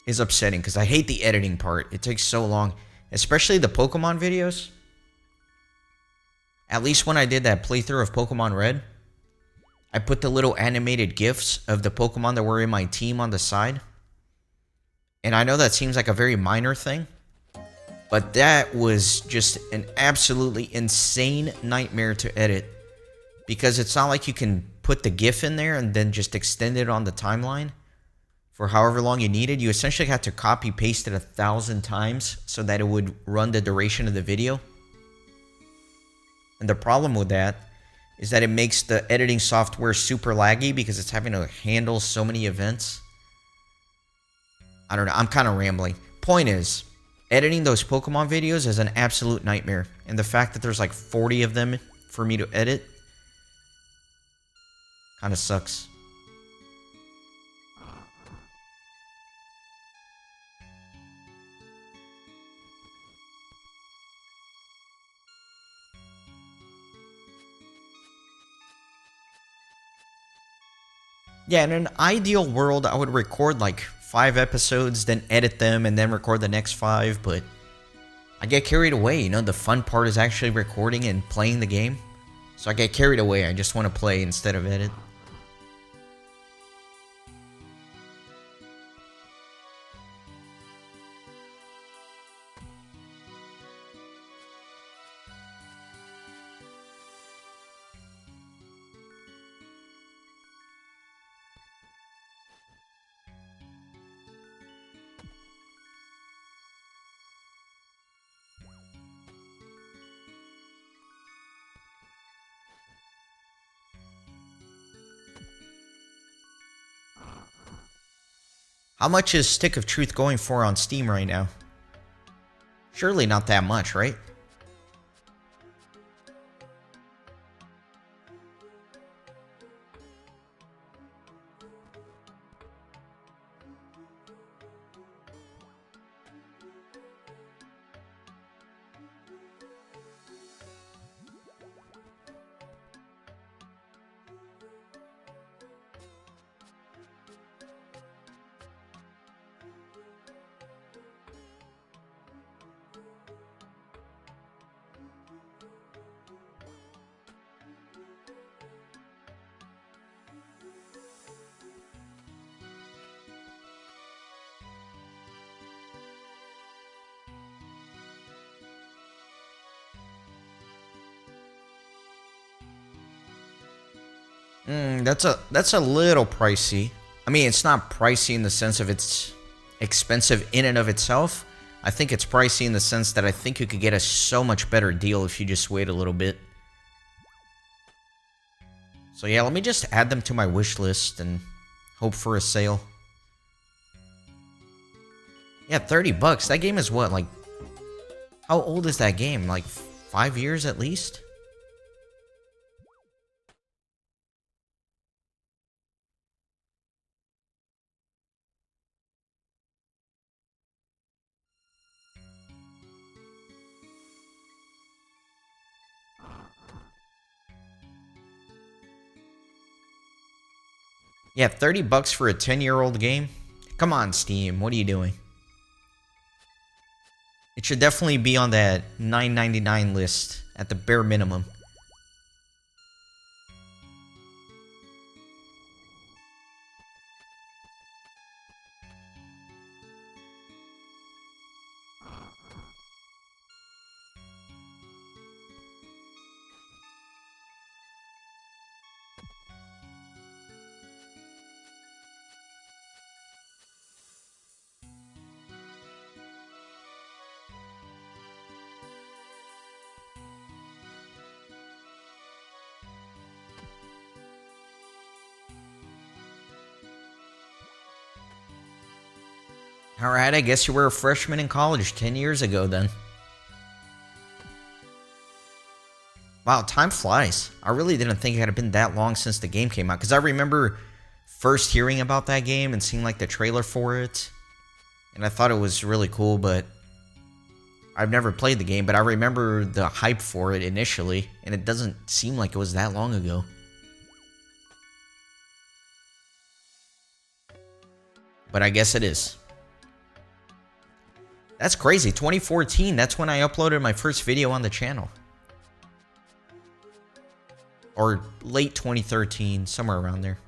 is upsetting, because I hate the editing part. It takes so long, especially the Pokemon videos. At least when I did that playthrough of Pokemon Red, I put the little animated GIFs of the Pokemon that were in my team on the side. And I know that seems like a very minor thing, but that was just an absolutely insane nightmare to edit. Because it's not like you can put the GIF in there and then just extend it on the timeline for however long you needed. You essentially had to copy paste it 1,000 times so that it would run the duration of the video. And the problem with that is that it makes the editing software super laggy because it's having to handle so many events. I don't know. I'm kind of rambling. Point is, editing those Pokemon videos is an absolute nightmare. And the fact that there's like 40 of them for me to edit kind of sucks. Yeah, in an ideal world, I would record like 5 episodes, then edit them, and then record the next 5, but I get carried away. You know, the fun part is actually recording and playing the game. So I get carried away. I just want to play instead of edit. How much is Stick of Truth going for on Steam right now? Surely not that much, right? That's a little pricey. I mean, it's not pricey in the sense of it's expensive in and of itself. I think it's pricey in the sense that I think you could get a so much better deal if you just wait a little bit. So yeah, let me just add them to my wish list and hope for a sale. Yeah, 30 bucks. That game is what, like, how old is that game? Like 5 years at least? Yeah, 30 bucks for a 10-year-old game? Come on, Steam. What are you doing? It should definitely be on that $9.99 list at the bare minimum. Alright, I guess you were a freshman in college 10 years ago then. Wow, time flies. I really didn't think it had been that long since the game came out. Because I remember first hearing about that game and seeing like the trailer for it. And I thought it was really cool, but I've never played the game. But I remember the hype for it initially. And it doesn't seem like it was that long ago. But I guess it is. That's crazy. 2014, that's when I uploaded my first video on the channel. Or late 2013, somewhere around there.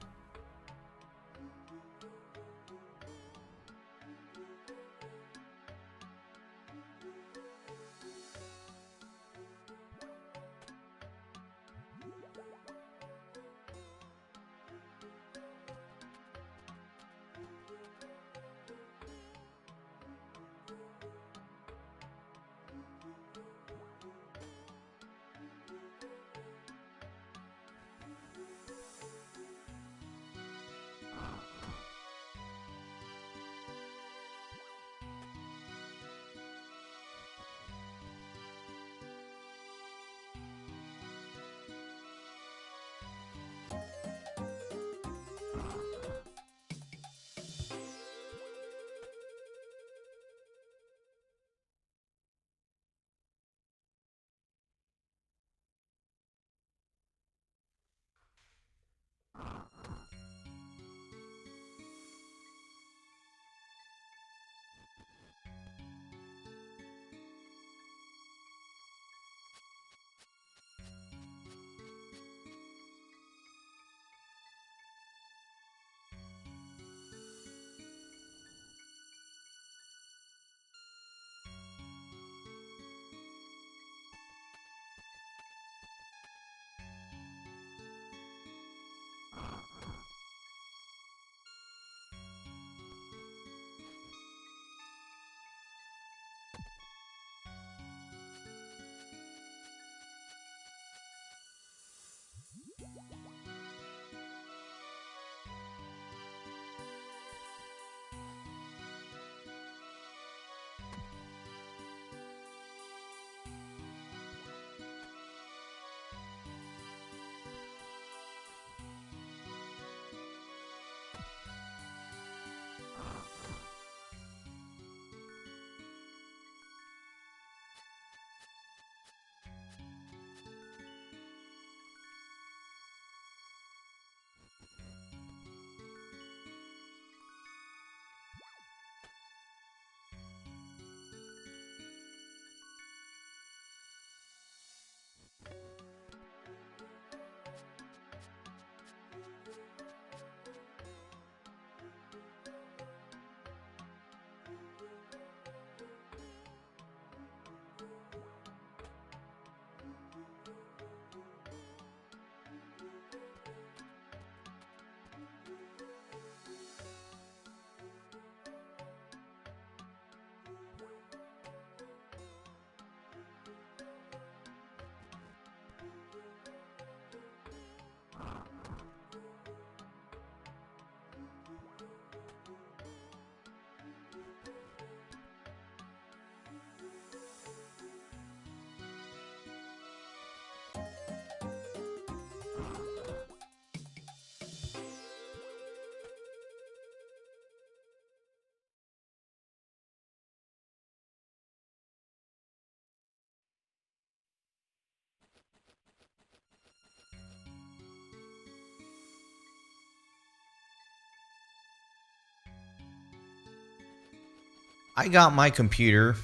I got my computer,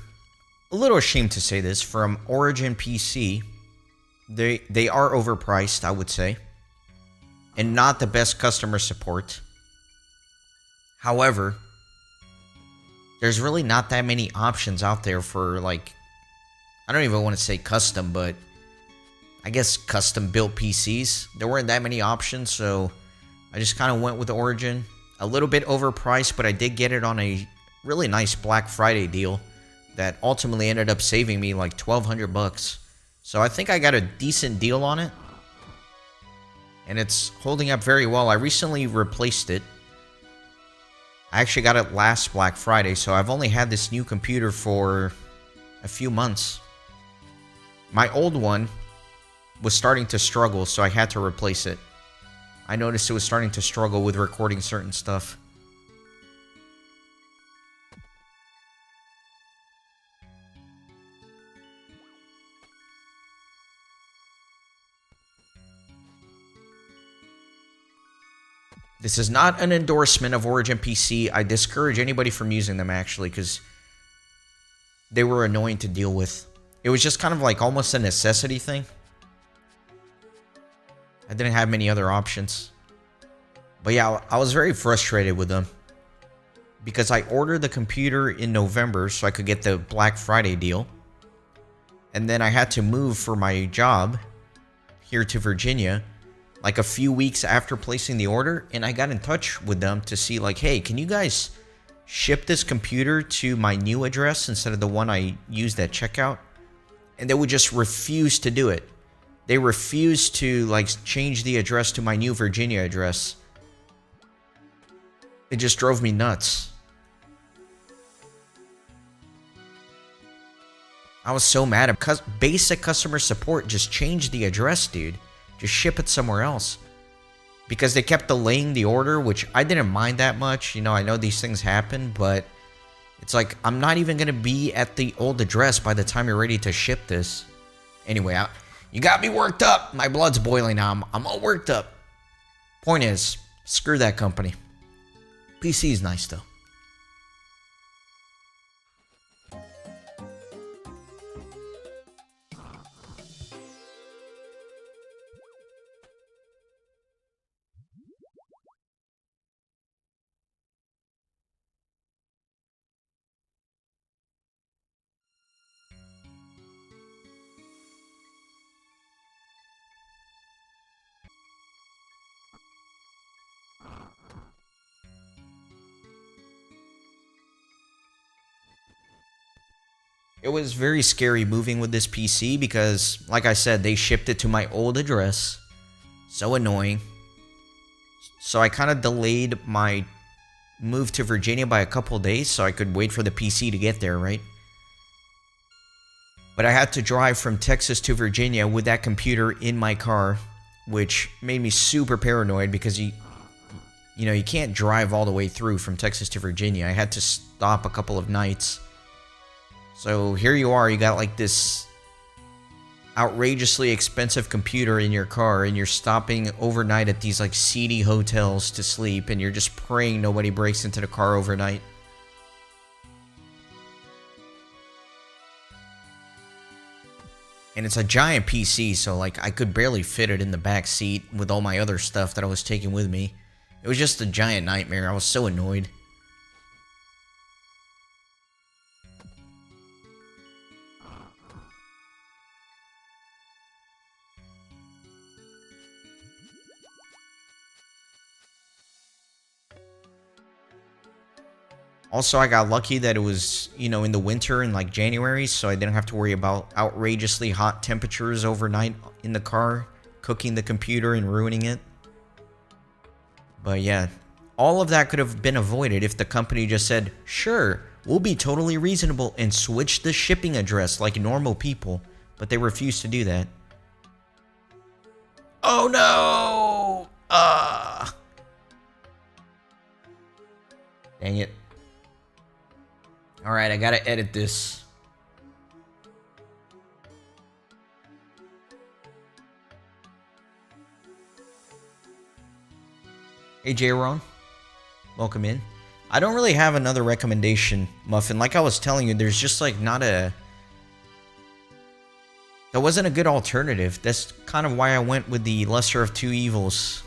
a little ashamed to say this, from Origin PC. They are overpriced, I would say, and not the best customer support. However, there's really not that many options out there for, like, I don't even want to say custom, but I guess custom built PCs. There weren't that many options, so I just kind of went with Origin. A little bit overpriced, but I did get it on a really nice Black Friday deal that ultimately ended up saving me like $1,200. So I think I got a decent deal on it, and it's holding up very well. I recently replaced it. I actually got it last Black Friday, so I've only had this new computer for a few months. My old one was starting to struggle, so I had to replace it. I noticed it was starting to struggle with recording certain stuff. This is not an endorsement of Origin PC. I discourage anybody from using them, actually, because they were annoying to deal with. It was just kind of like almost a necessity thing. I didn't have many other options. But yeah, I was very frustrated with them, because I ordered the computer in November so I could get the Black Friday deal. And then I had to move for my job here to Virginia like a few weeks after placing the order, and I got in touch with them to see, like, hey, can you guys ship this computer to my new address instead of the one I used at checkout? And they would just refuse to do it. They refused to, like, change the address to my new Virginia address. It just drove me nuts. I was so mad. Basic customer support, just change the address, dude. Just ship it somewhere else. Because they kept delaying the order, which I didn't mind that much. You know, I know these things happen, but it's like, I'm not even going to be at the old address by the time you're ready to ship this. Anyway, you got me worked up. My blood's boiling now. I'm all worked up. Point is, screw that company. PC is nice, though. It was very scary moving with this PC because, like I said, they shipped it to my old address. So annoying. So I kind of delayed my move to Virginia by a couple days so I could wait for the PC to get there, right? But I had to drive from Texas to Virginia with that computer in my car, which made me super paranoid because you can't drive all the way through from Texas to Virginia. I had to stop a couple of nights. So here you are, you got like this outrageously expensive computer in your car, and you're stopping overnight at these like seedy hotels to sleep, and you're just praying nobody breaks into the car overnight. And it's a giant PC, so like I could barely fit it in the back seat with all my other stuff that I was taking with me. It was just a giant nightmare. I was so annoyed. Also, I got lucky that it was, in the winter in like January, so I didn't have to worry about outrageously hot temperatures overnight in the car, cooking the computer and ruining it. But yeah, all of that could have been avoided if the company just said, sure, we'll be totally reasonable and switch the shipping address like normal people. But they refused to do that. Oh no! Dang it. Alright, I gotta edit this. Hey J-Ron, welcome in. I don't really have another recommendation, Muffin. Like I was telling you, there's just like not a... There wasn't a good alternative. That's kind of why I went with the lesser of two evils.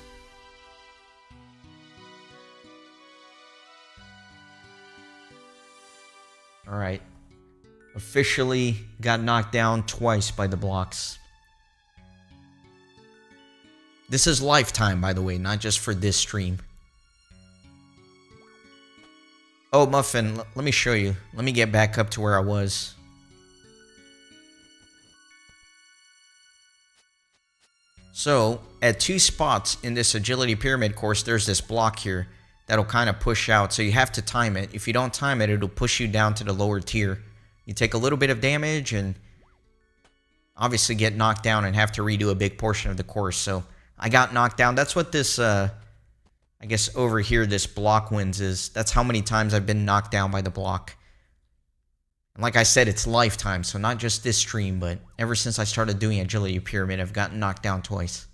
Alright. Officially got knocked down twice by the blocks. This is lifetime, by the way, not just for this stream. Oh, Muffin, let me show you. Let me get back up to where I was. So, at 2 spots in this agility pyramid course, there's this block here that'll kind of push out. So you have to time it. If you don't time it, it'll push you down to the lower tier. You take a little bit of damage and obviously get knocked down and have to redo a big portion of the course. So I got knocked down. That's what this... I guess over here, this block wins is. That's how many times I've been knocked down by the block. And like I said, it's lifetime, so not just this stream, but ever since I started doing Agility Pyramid, I've gotten knocked down twice.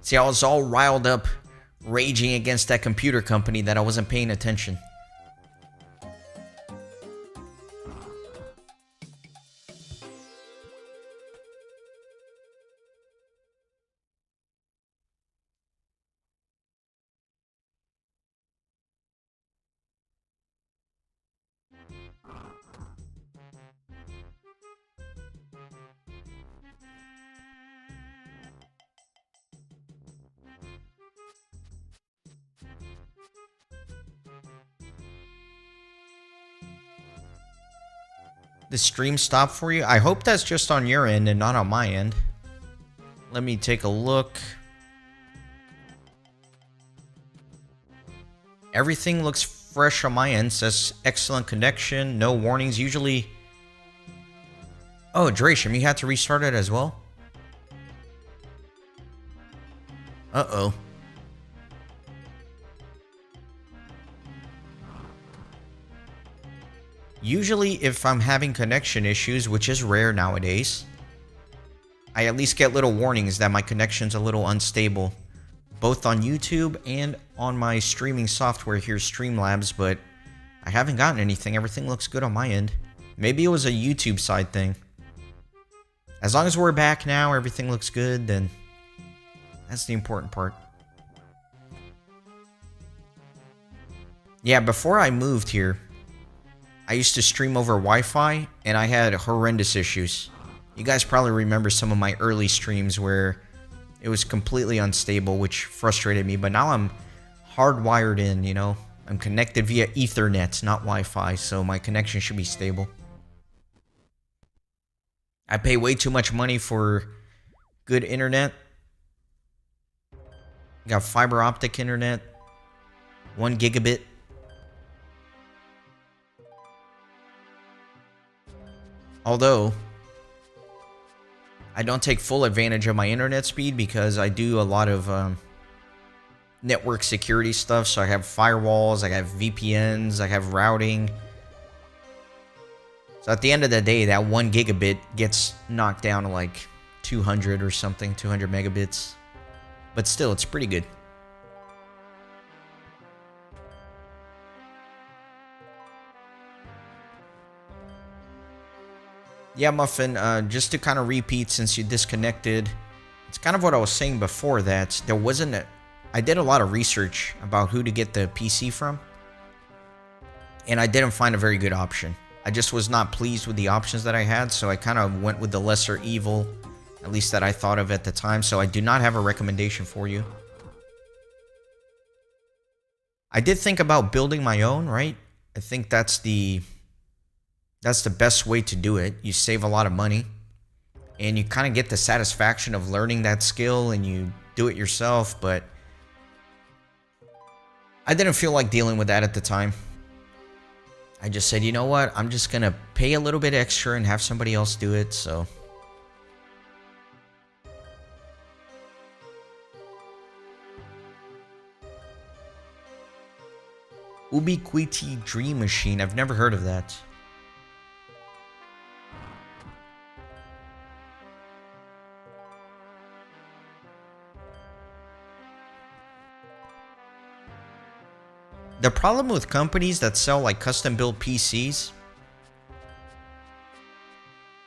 See, I was all riled up, raging against that computer company that I wasn't paying attention. The stream stopped for you? I hope that's just on your end and not on my end. Let me take a look. Everything looks fresh on my end. Says excellent connection, no warnings. Usually... Oh, Drasham, you had to restart it as well? Uh-oh. Usually, if I'm having connection issues, which is rare nowadays, I at least get little warnings that my connection's a little unstable, both on YouTube and on my streaming software here, Streamlabs, but I haven't gotten anything. Everything looks good on my end. Maybe it was a YouTube side thing. As long as we're back now, everything looks good, then that's the important part. Yeah, before I moved here, I used to stream over Wi-Fi, and I had horrendous issues. You guys probably remember some of my early streams where it was completely unstable, which frustrated me. But now I'm hardwired in, you know. I'm connected via Ethernet, not Wi-Fi, so my connection should be stable. I pay way too much money for good internet. Got fiber optic internet, 1 gigabit. Although, I don't take full advantage of my internet speed because I do a lot of network security stuff. So I have firewalls, I have VPNs, I have routing. So at the end of the day, that 1 gigabit gets knocked down to like 200 or something, 200 megabits. But still, it's pretty good. Yeah, Muffin, just to kind of repeat since you disconnected, it's kind of what I was saying before, that there wasn't a... I did a lot of research about who to get the PC from, and I didn't find a very good option. I just was not pleased with the options that I had, so I kind of went with the lesser evil, at least that I thought of at the time, so I do not have a recommendation for you. I did think about building my own, right? I think that's the best way to do it. You save a lot of money, and you kind of get the satisfaction of learning that skill, and you do it yourself, but I didn't feel like dealing with that at the time. I just said, you know what, I'm just gonna pay a little bit extra and have somebody else do it, so... Ubiquiti Dream Machine, I've never heard of that. The problem with companies that sell like custom built PCs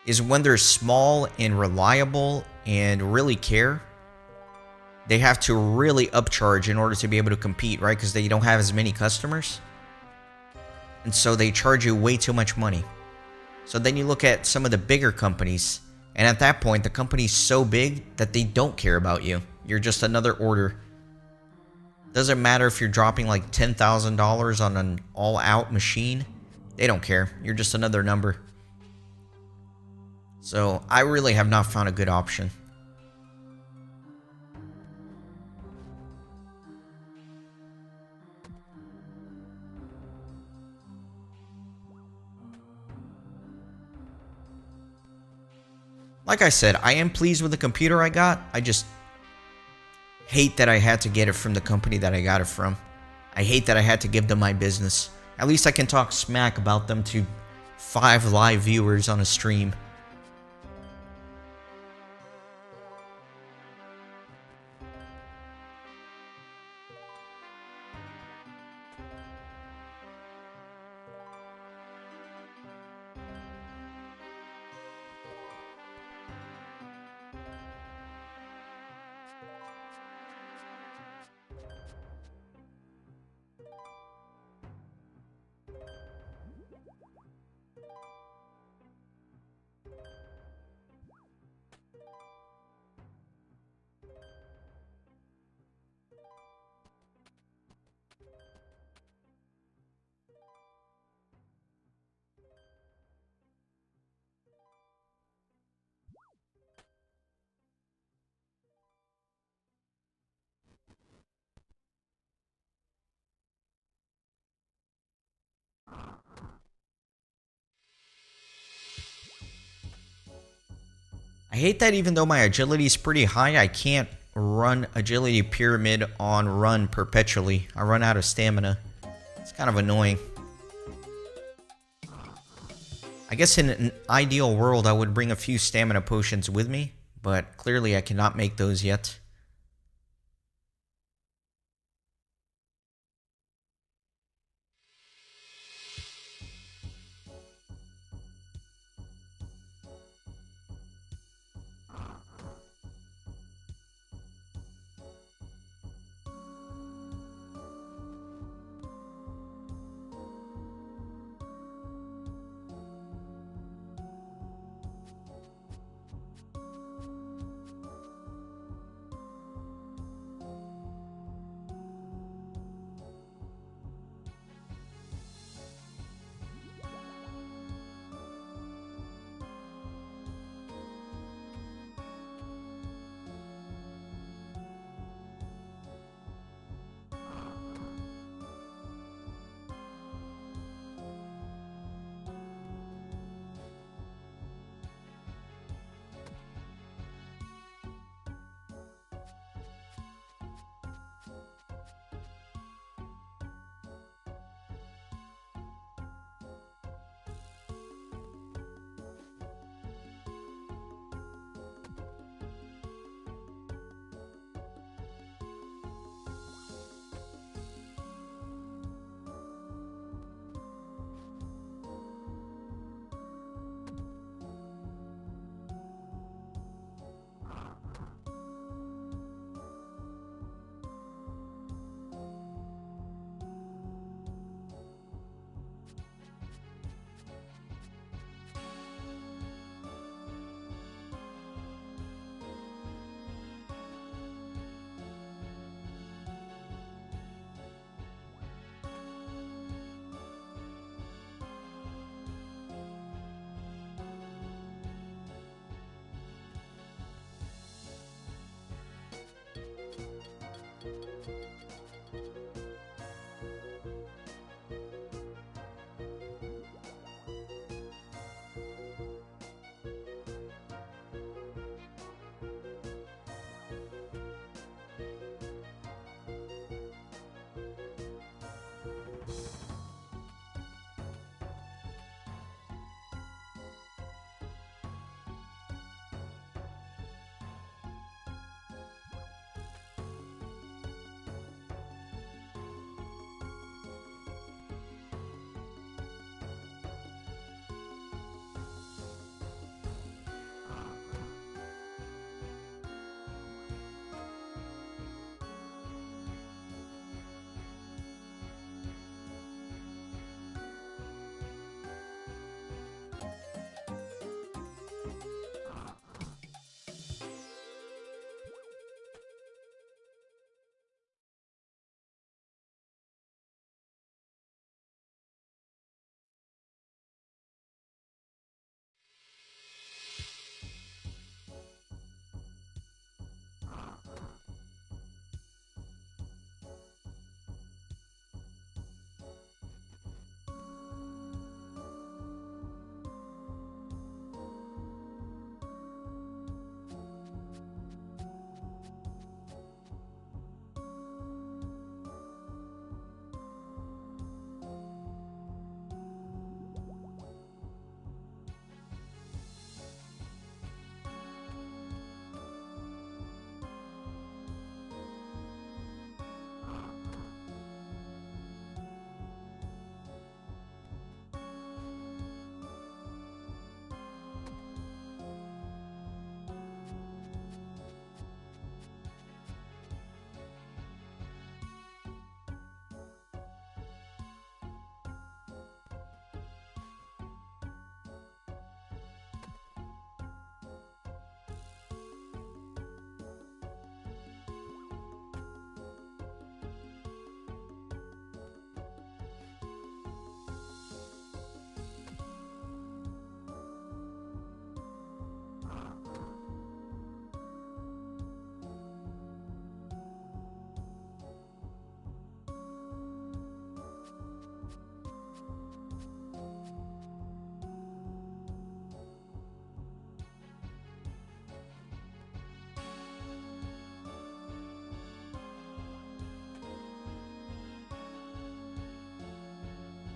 is when they're small and reliable and really care, they have to really upcharge in order to be able to compete, right? Because they don't have as many customers. And so they charge you way too much money. So then you look at some of the bigger companies, and at that point, the company's so big that they don't care about you. You're just another order. Doesn't matter if you're dropping like $10,000 on an all-out machine. They don't care. You're just another number. So I really have not found a good option. Like I said, I am pleased with the computer I got. I just hate that I had to get it from the company that I got it from. I hate that I had to give them my business. At least I can talk smack about them to 5 live viewers on a stream. I hate that even though my agility is pretty high, I can't run agility pyramid on run perpetually. I run out of stamina. It's kind of annoying. I guess in an ideal world, I would bring a few stamina potions with me, but clearly I cannot make those yet.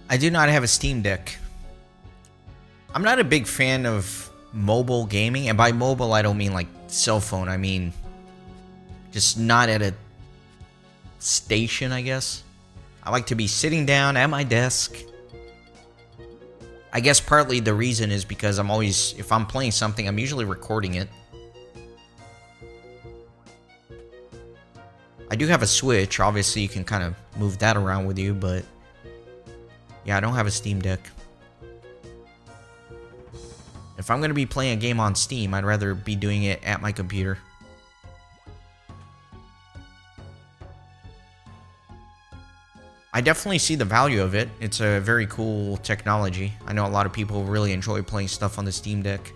I do not have a Steam Deck. I'm not a big fan of mobile gaming, and by mobile I don't mean like cell phone. I mean just not at a station, I guess. I like to be sitting down at my desk. I guess partly the reason is because I'm always, if I'm playing something, I'm usually recording it. I do have a Switch. Obviously, you can kind of move that around with you, but yeah, I don't have a Steam Deck. If I'm going to be playing a game on Steam, I'd rather be doing it at my computer. I definitely see the value of it. It's a very cool technology. I know a lot of people really enjoy playing stuff on the Steam Deck.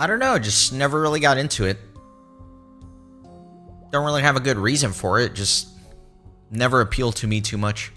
I don't know, just never really got into it. Don't really have a good reason for it, just never appealed to me too much.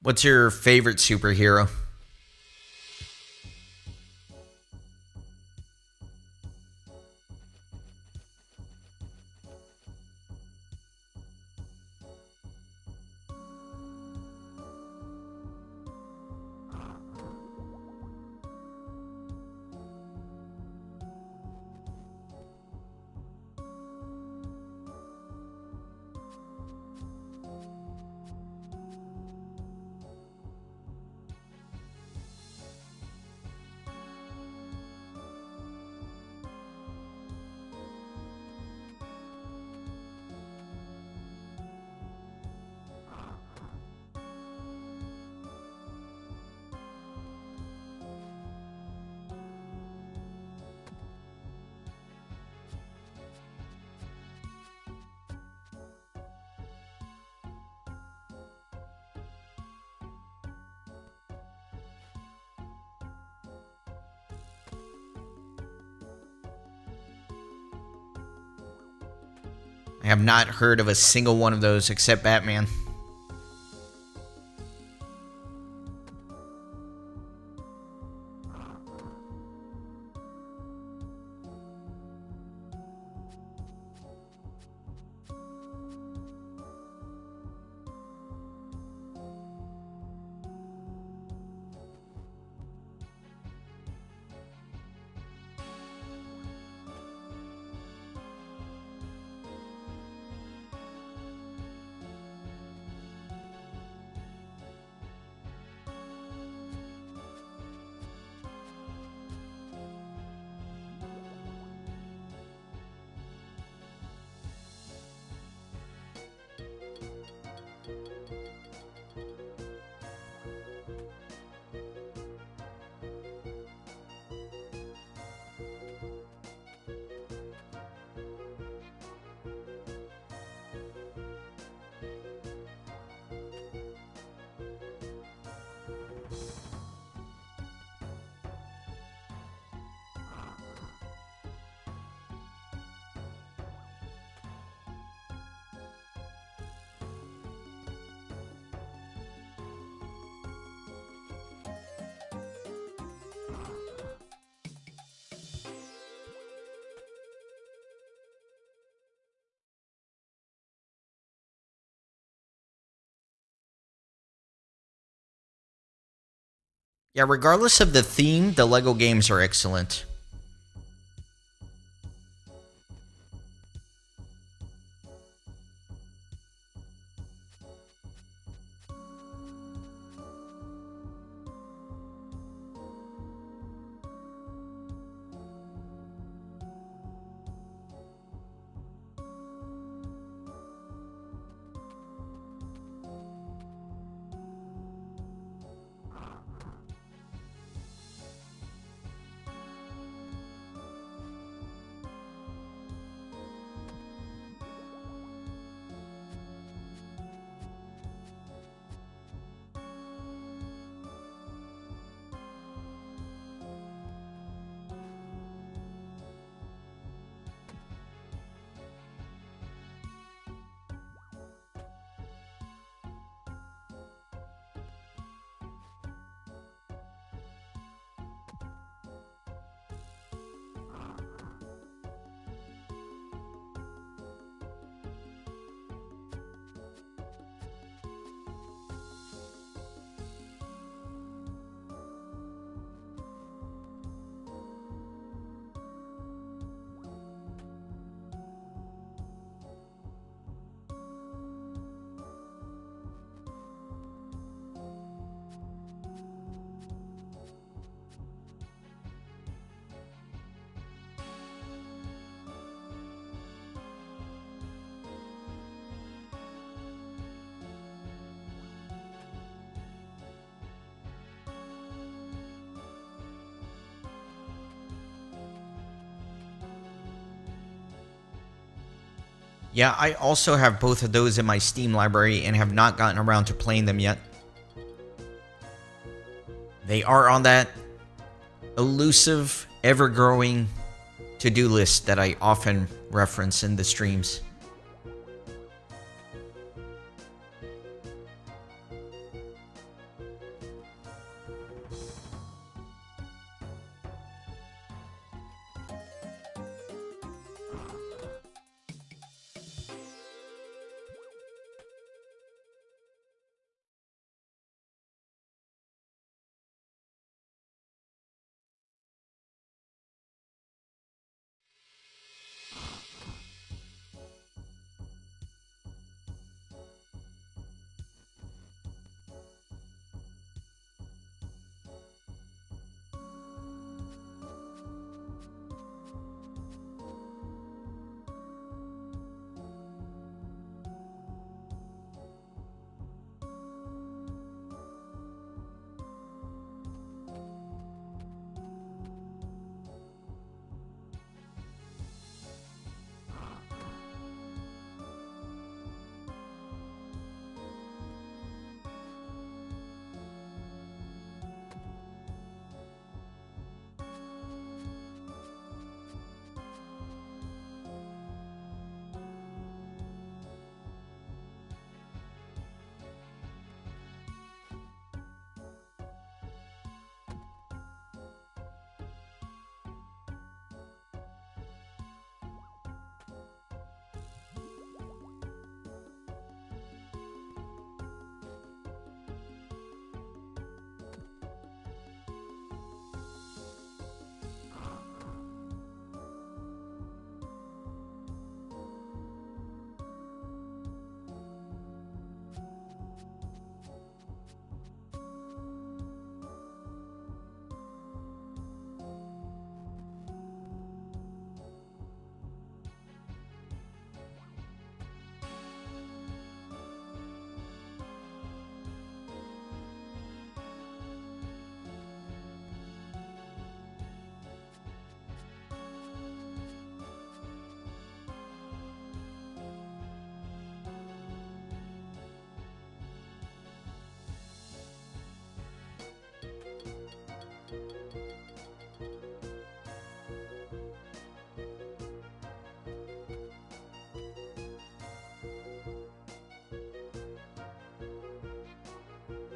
What's your favorite superhero? I have not heard of a single one of those except Batman. Yeah, regardless of the theme, the LEGO games are excellent. Yeah, I also have both of those in my Steam library and have not gotten around to playing them yet. They are on that elusive, ever-growing to-do list that I often reference in the streams.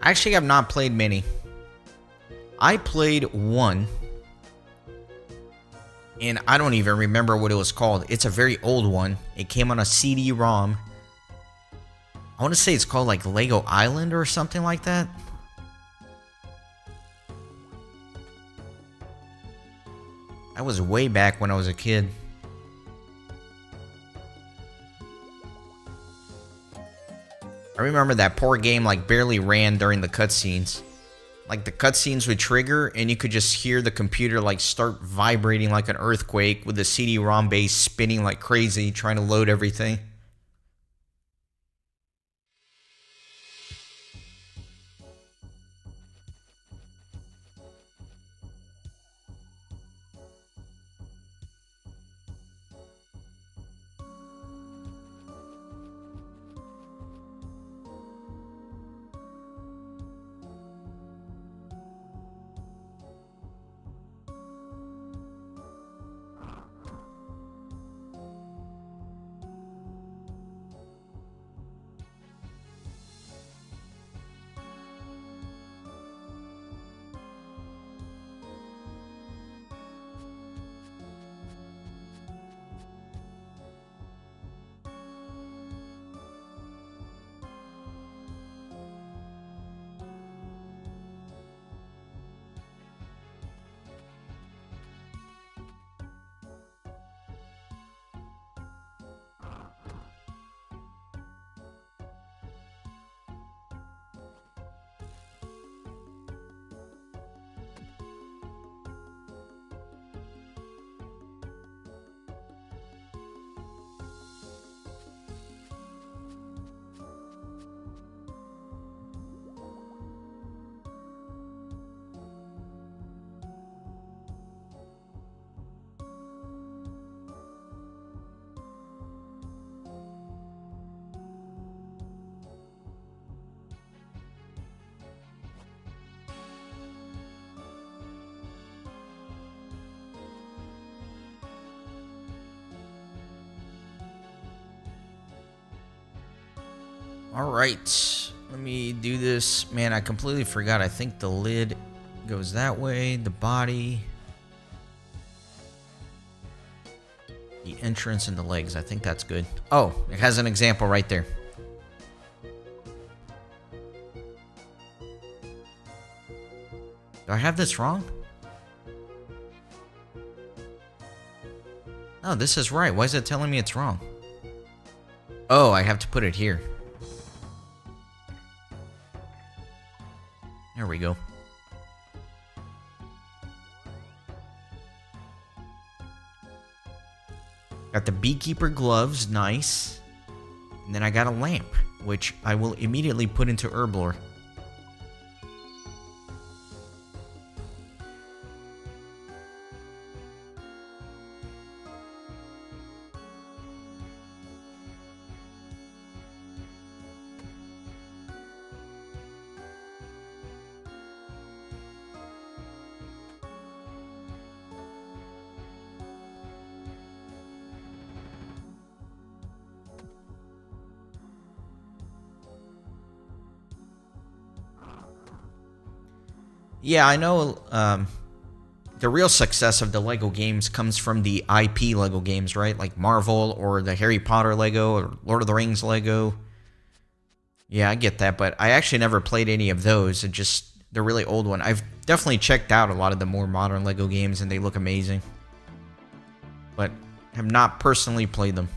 I actually have not played many. I played one, and I don't even remember what it was called. It's a very old one. It came on a CD-ROM. I want to say it's called like Lego Island or something like that. That was way back when I was a kid. I remember that poor game like barely ran during the cutscenes. Like the cutscenes would trigger and you could just hear the computer like start vibrating like an earthquake with the CD-ROM base spinning like crazy trying to load everything. All right, let me do this. Man, I completely forgot. I think the lid goes that way, the body, the entrance, and the legs. I think that's good. Oh, it has an example right there. Do I have this wrong? Oh, this is right. Why is it telling me it's wrong? Oh, I have to put it here. There we go. Got the beekeeper gloves, nice. And then I got a lamp, which I will immediately put into Herblore. Yeah, I know the real success of the LEGO games comes from the IP LEGO games, right? Like Marvel or the Harry Potter LEGO or Lord of the Rings LEGO. Yeah, I get that, but I actually never played any of those. It just, the really old one. I've definitely checked out a lot of the more modern LEGO games and they look amazing. But have not personally played them.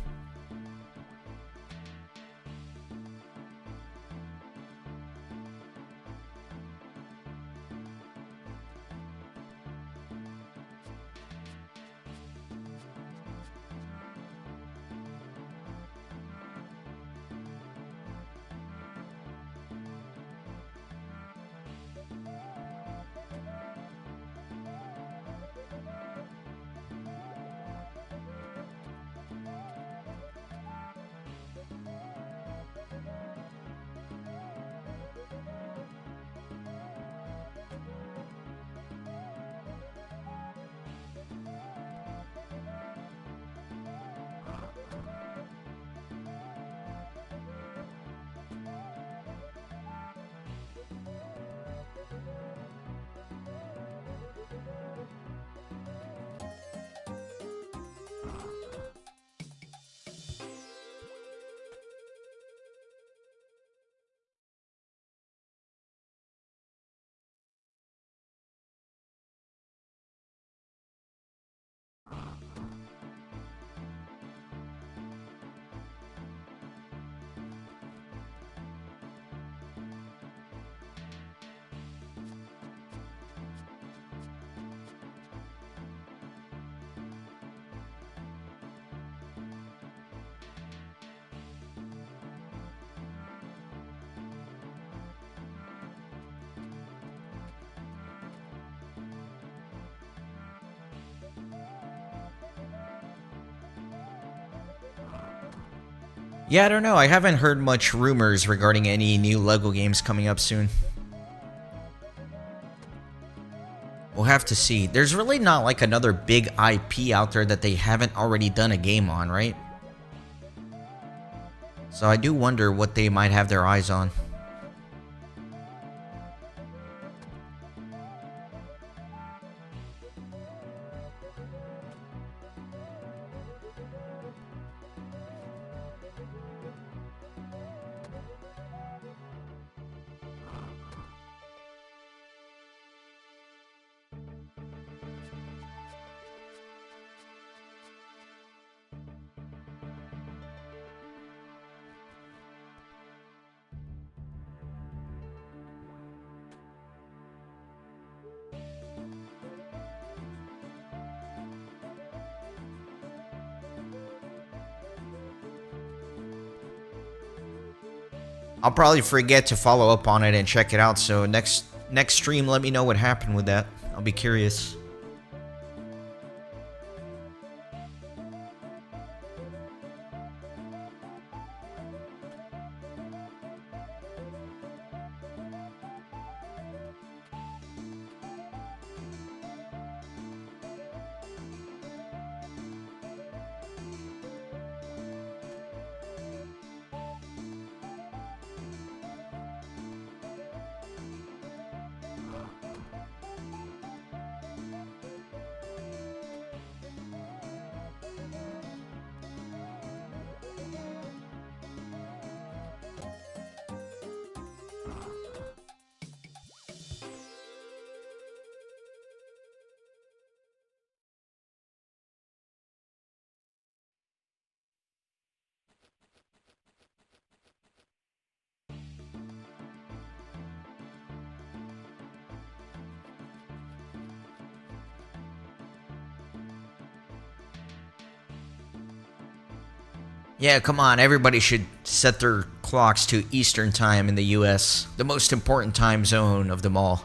Yeah, I don't know. I haven't heard much rumors regarding any new LEGO games coming up soon. We'll have to see. There's really not like another big IP out there that they haven't already done a game on, right? So I do wonder what they might have their eyes on. I'll probably forget to follow up on it and check it out, so next stream, let me know what happened with that. I'll be curious. Yeah, come on, everybody should set their clocks to Eastern Time in the US, the most important time zone of them all.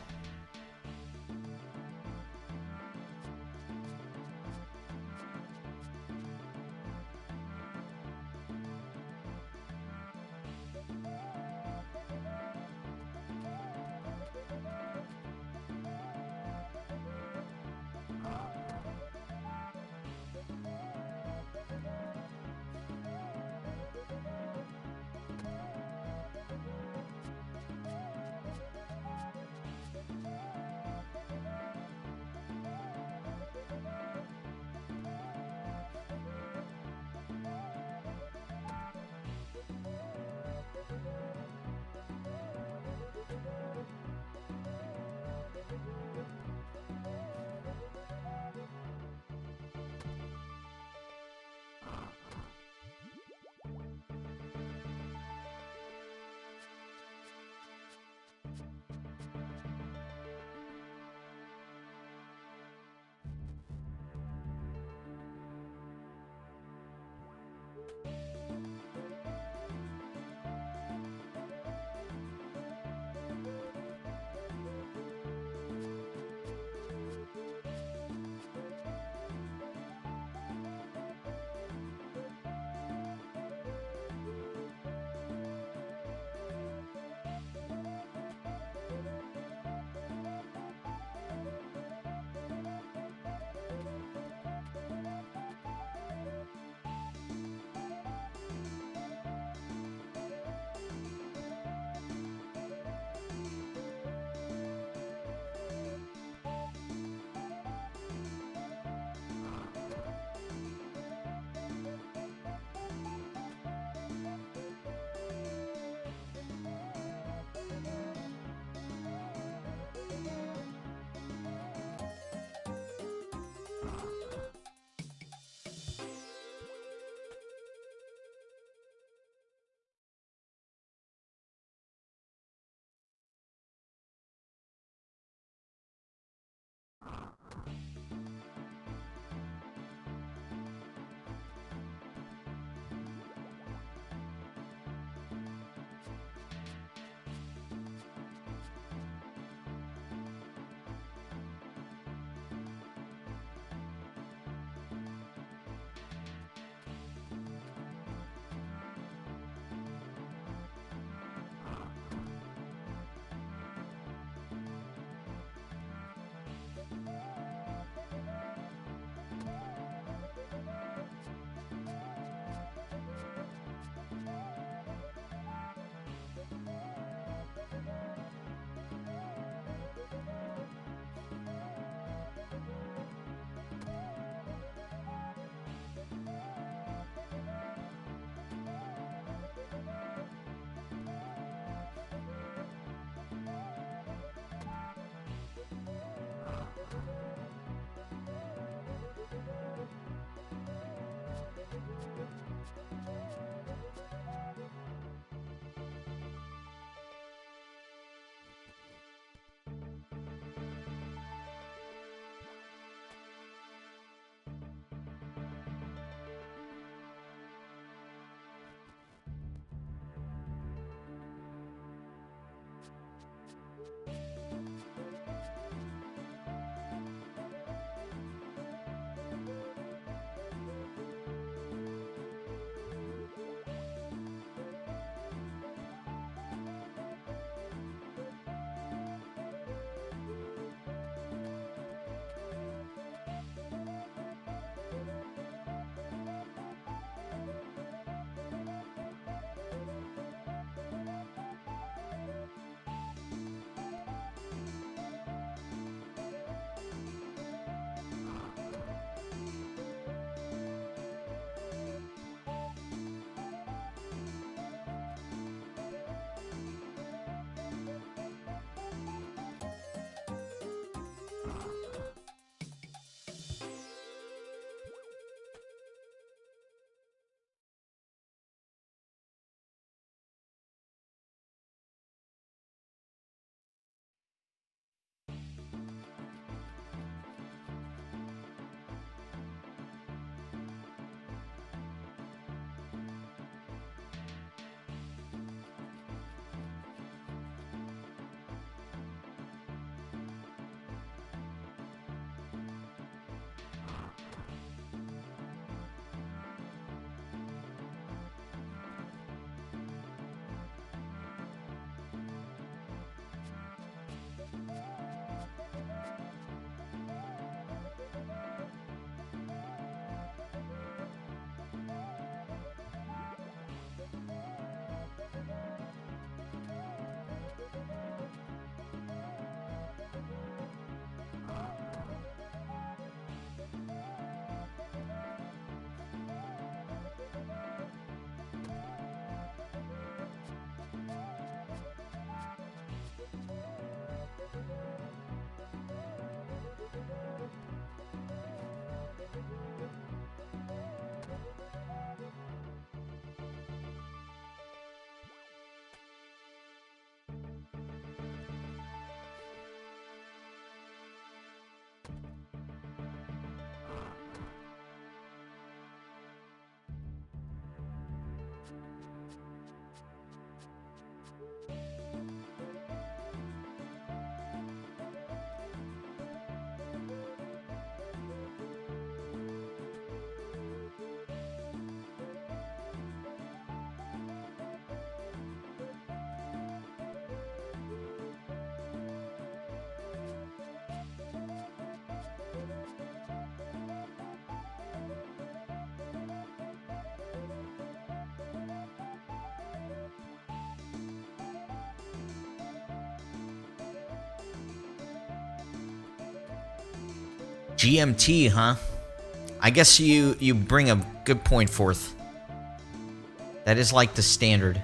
GMT, huh? I guess you bring a good point forth. That is like the standard.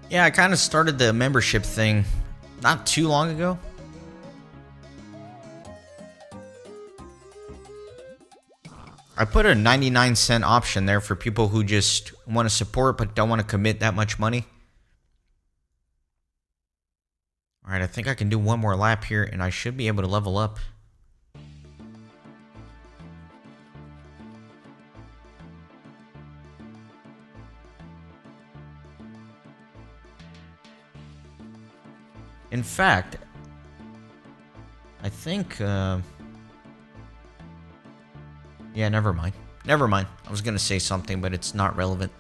Yeah, I kind of started the membership thing not too long ago. I put a 99-cent option there for people who just want to support but don't want to commit that much money. Alright, I think I can do one more lap here and I should be able to level up. In fact, I think, yeah, never mind. Never mind. I was going to say something, but it's not relevant.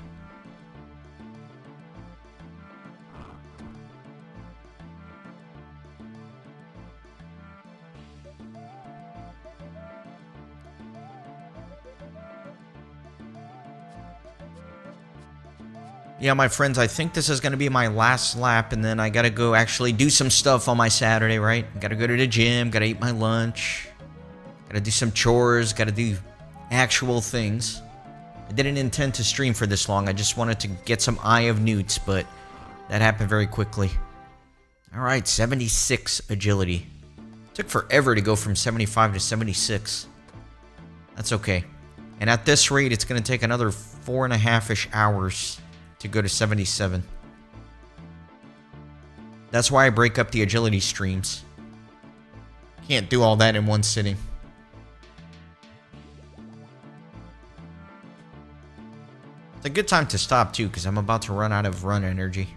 Yeah, my friends, I think this is going to be my last lap, and then I got to go actually do some stuff on my Saturday, right? Got to go to the gym, got to eat my lunch, got to do some chores, got to do actual things. I didn't intend to stream for this long. I just wanted to get some Eye of Newts, but that happened very quickly. Alright, 76 agility. Took forever to go from 75 to 76. That's okay. And at this rate, it's going to take another 4.5-ish hours to go to 77. That's why I break up the agility streams. Can't do all that in one sitting. It's a good time to stop too, because I'm about to run out of run energy.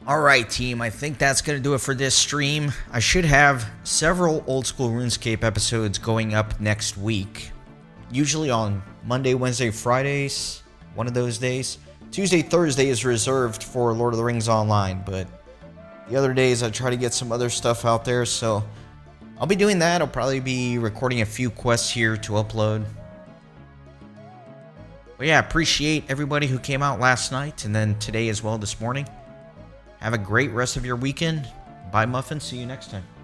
Alright team, I think that's going to do it for this stream. I should have several Old School RuneScape episodes going up next week. Usually on Monday, Wednesday, Fridays, one of those days. Tuesday, Thursday is reserved for Lord of the Rings Online, but the other days I try to get some other stuff out there, so I'll be doing that. I'll probably be recording a few quests here to upload. But yeah, appreciate everybody who came out last night and then today as well this morning. Have a great rest of your weekend. Bye, Muffin. See you next time.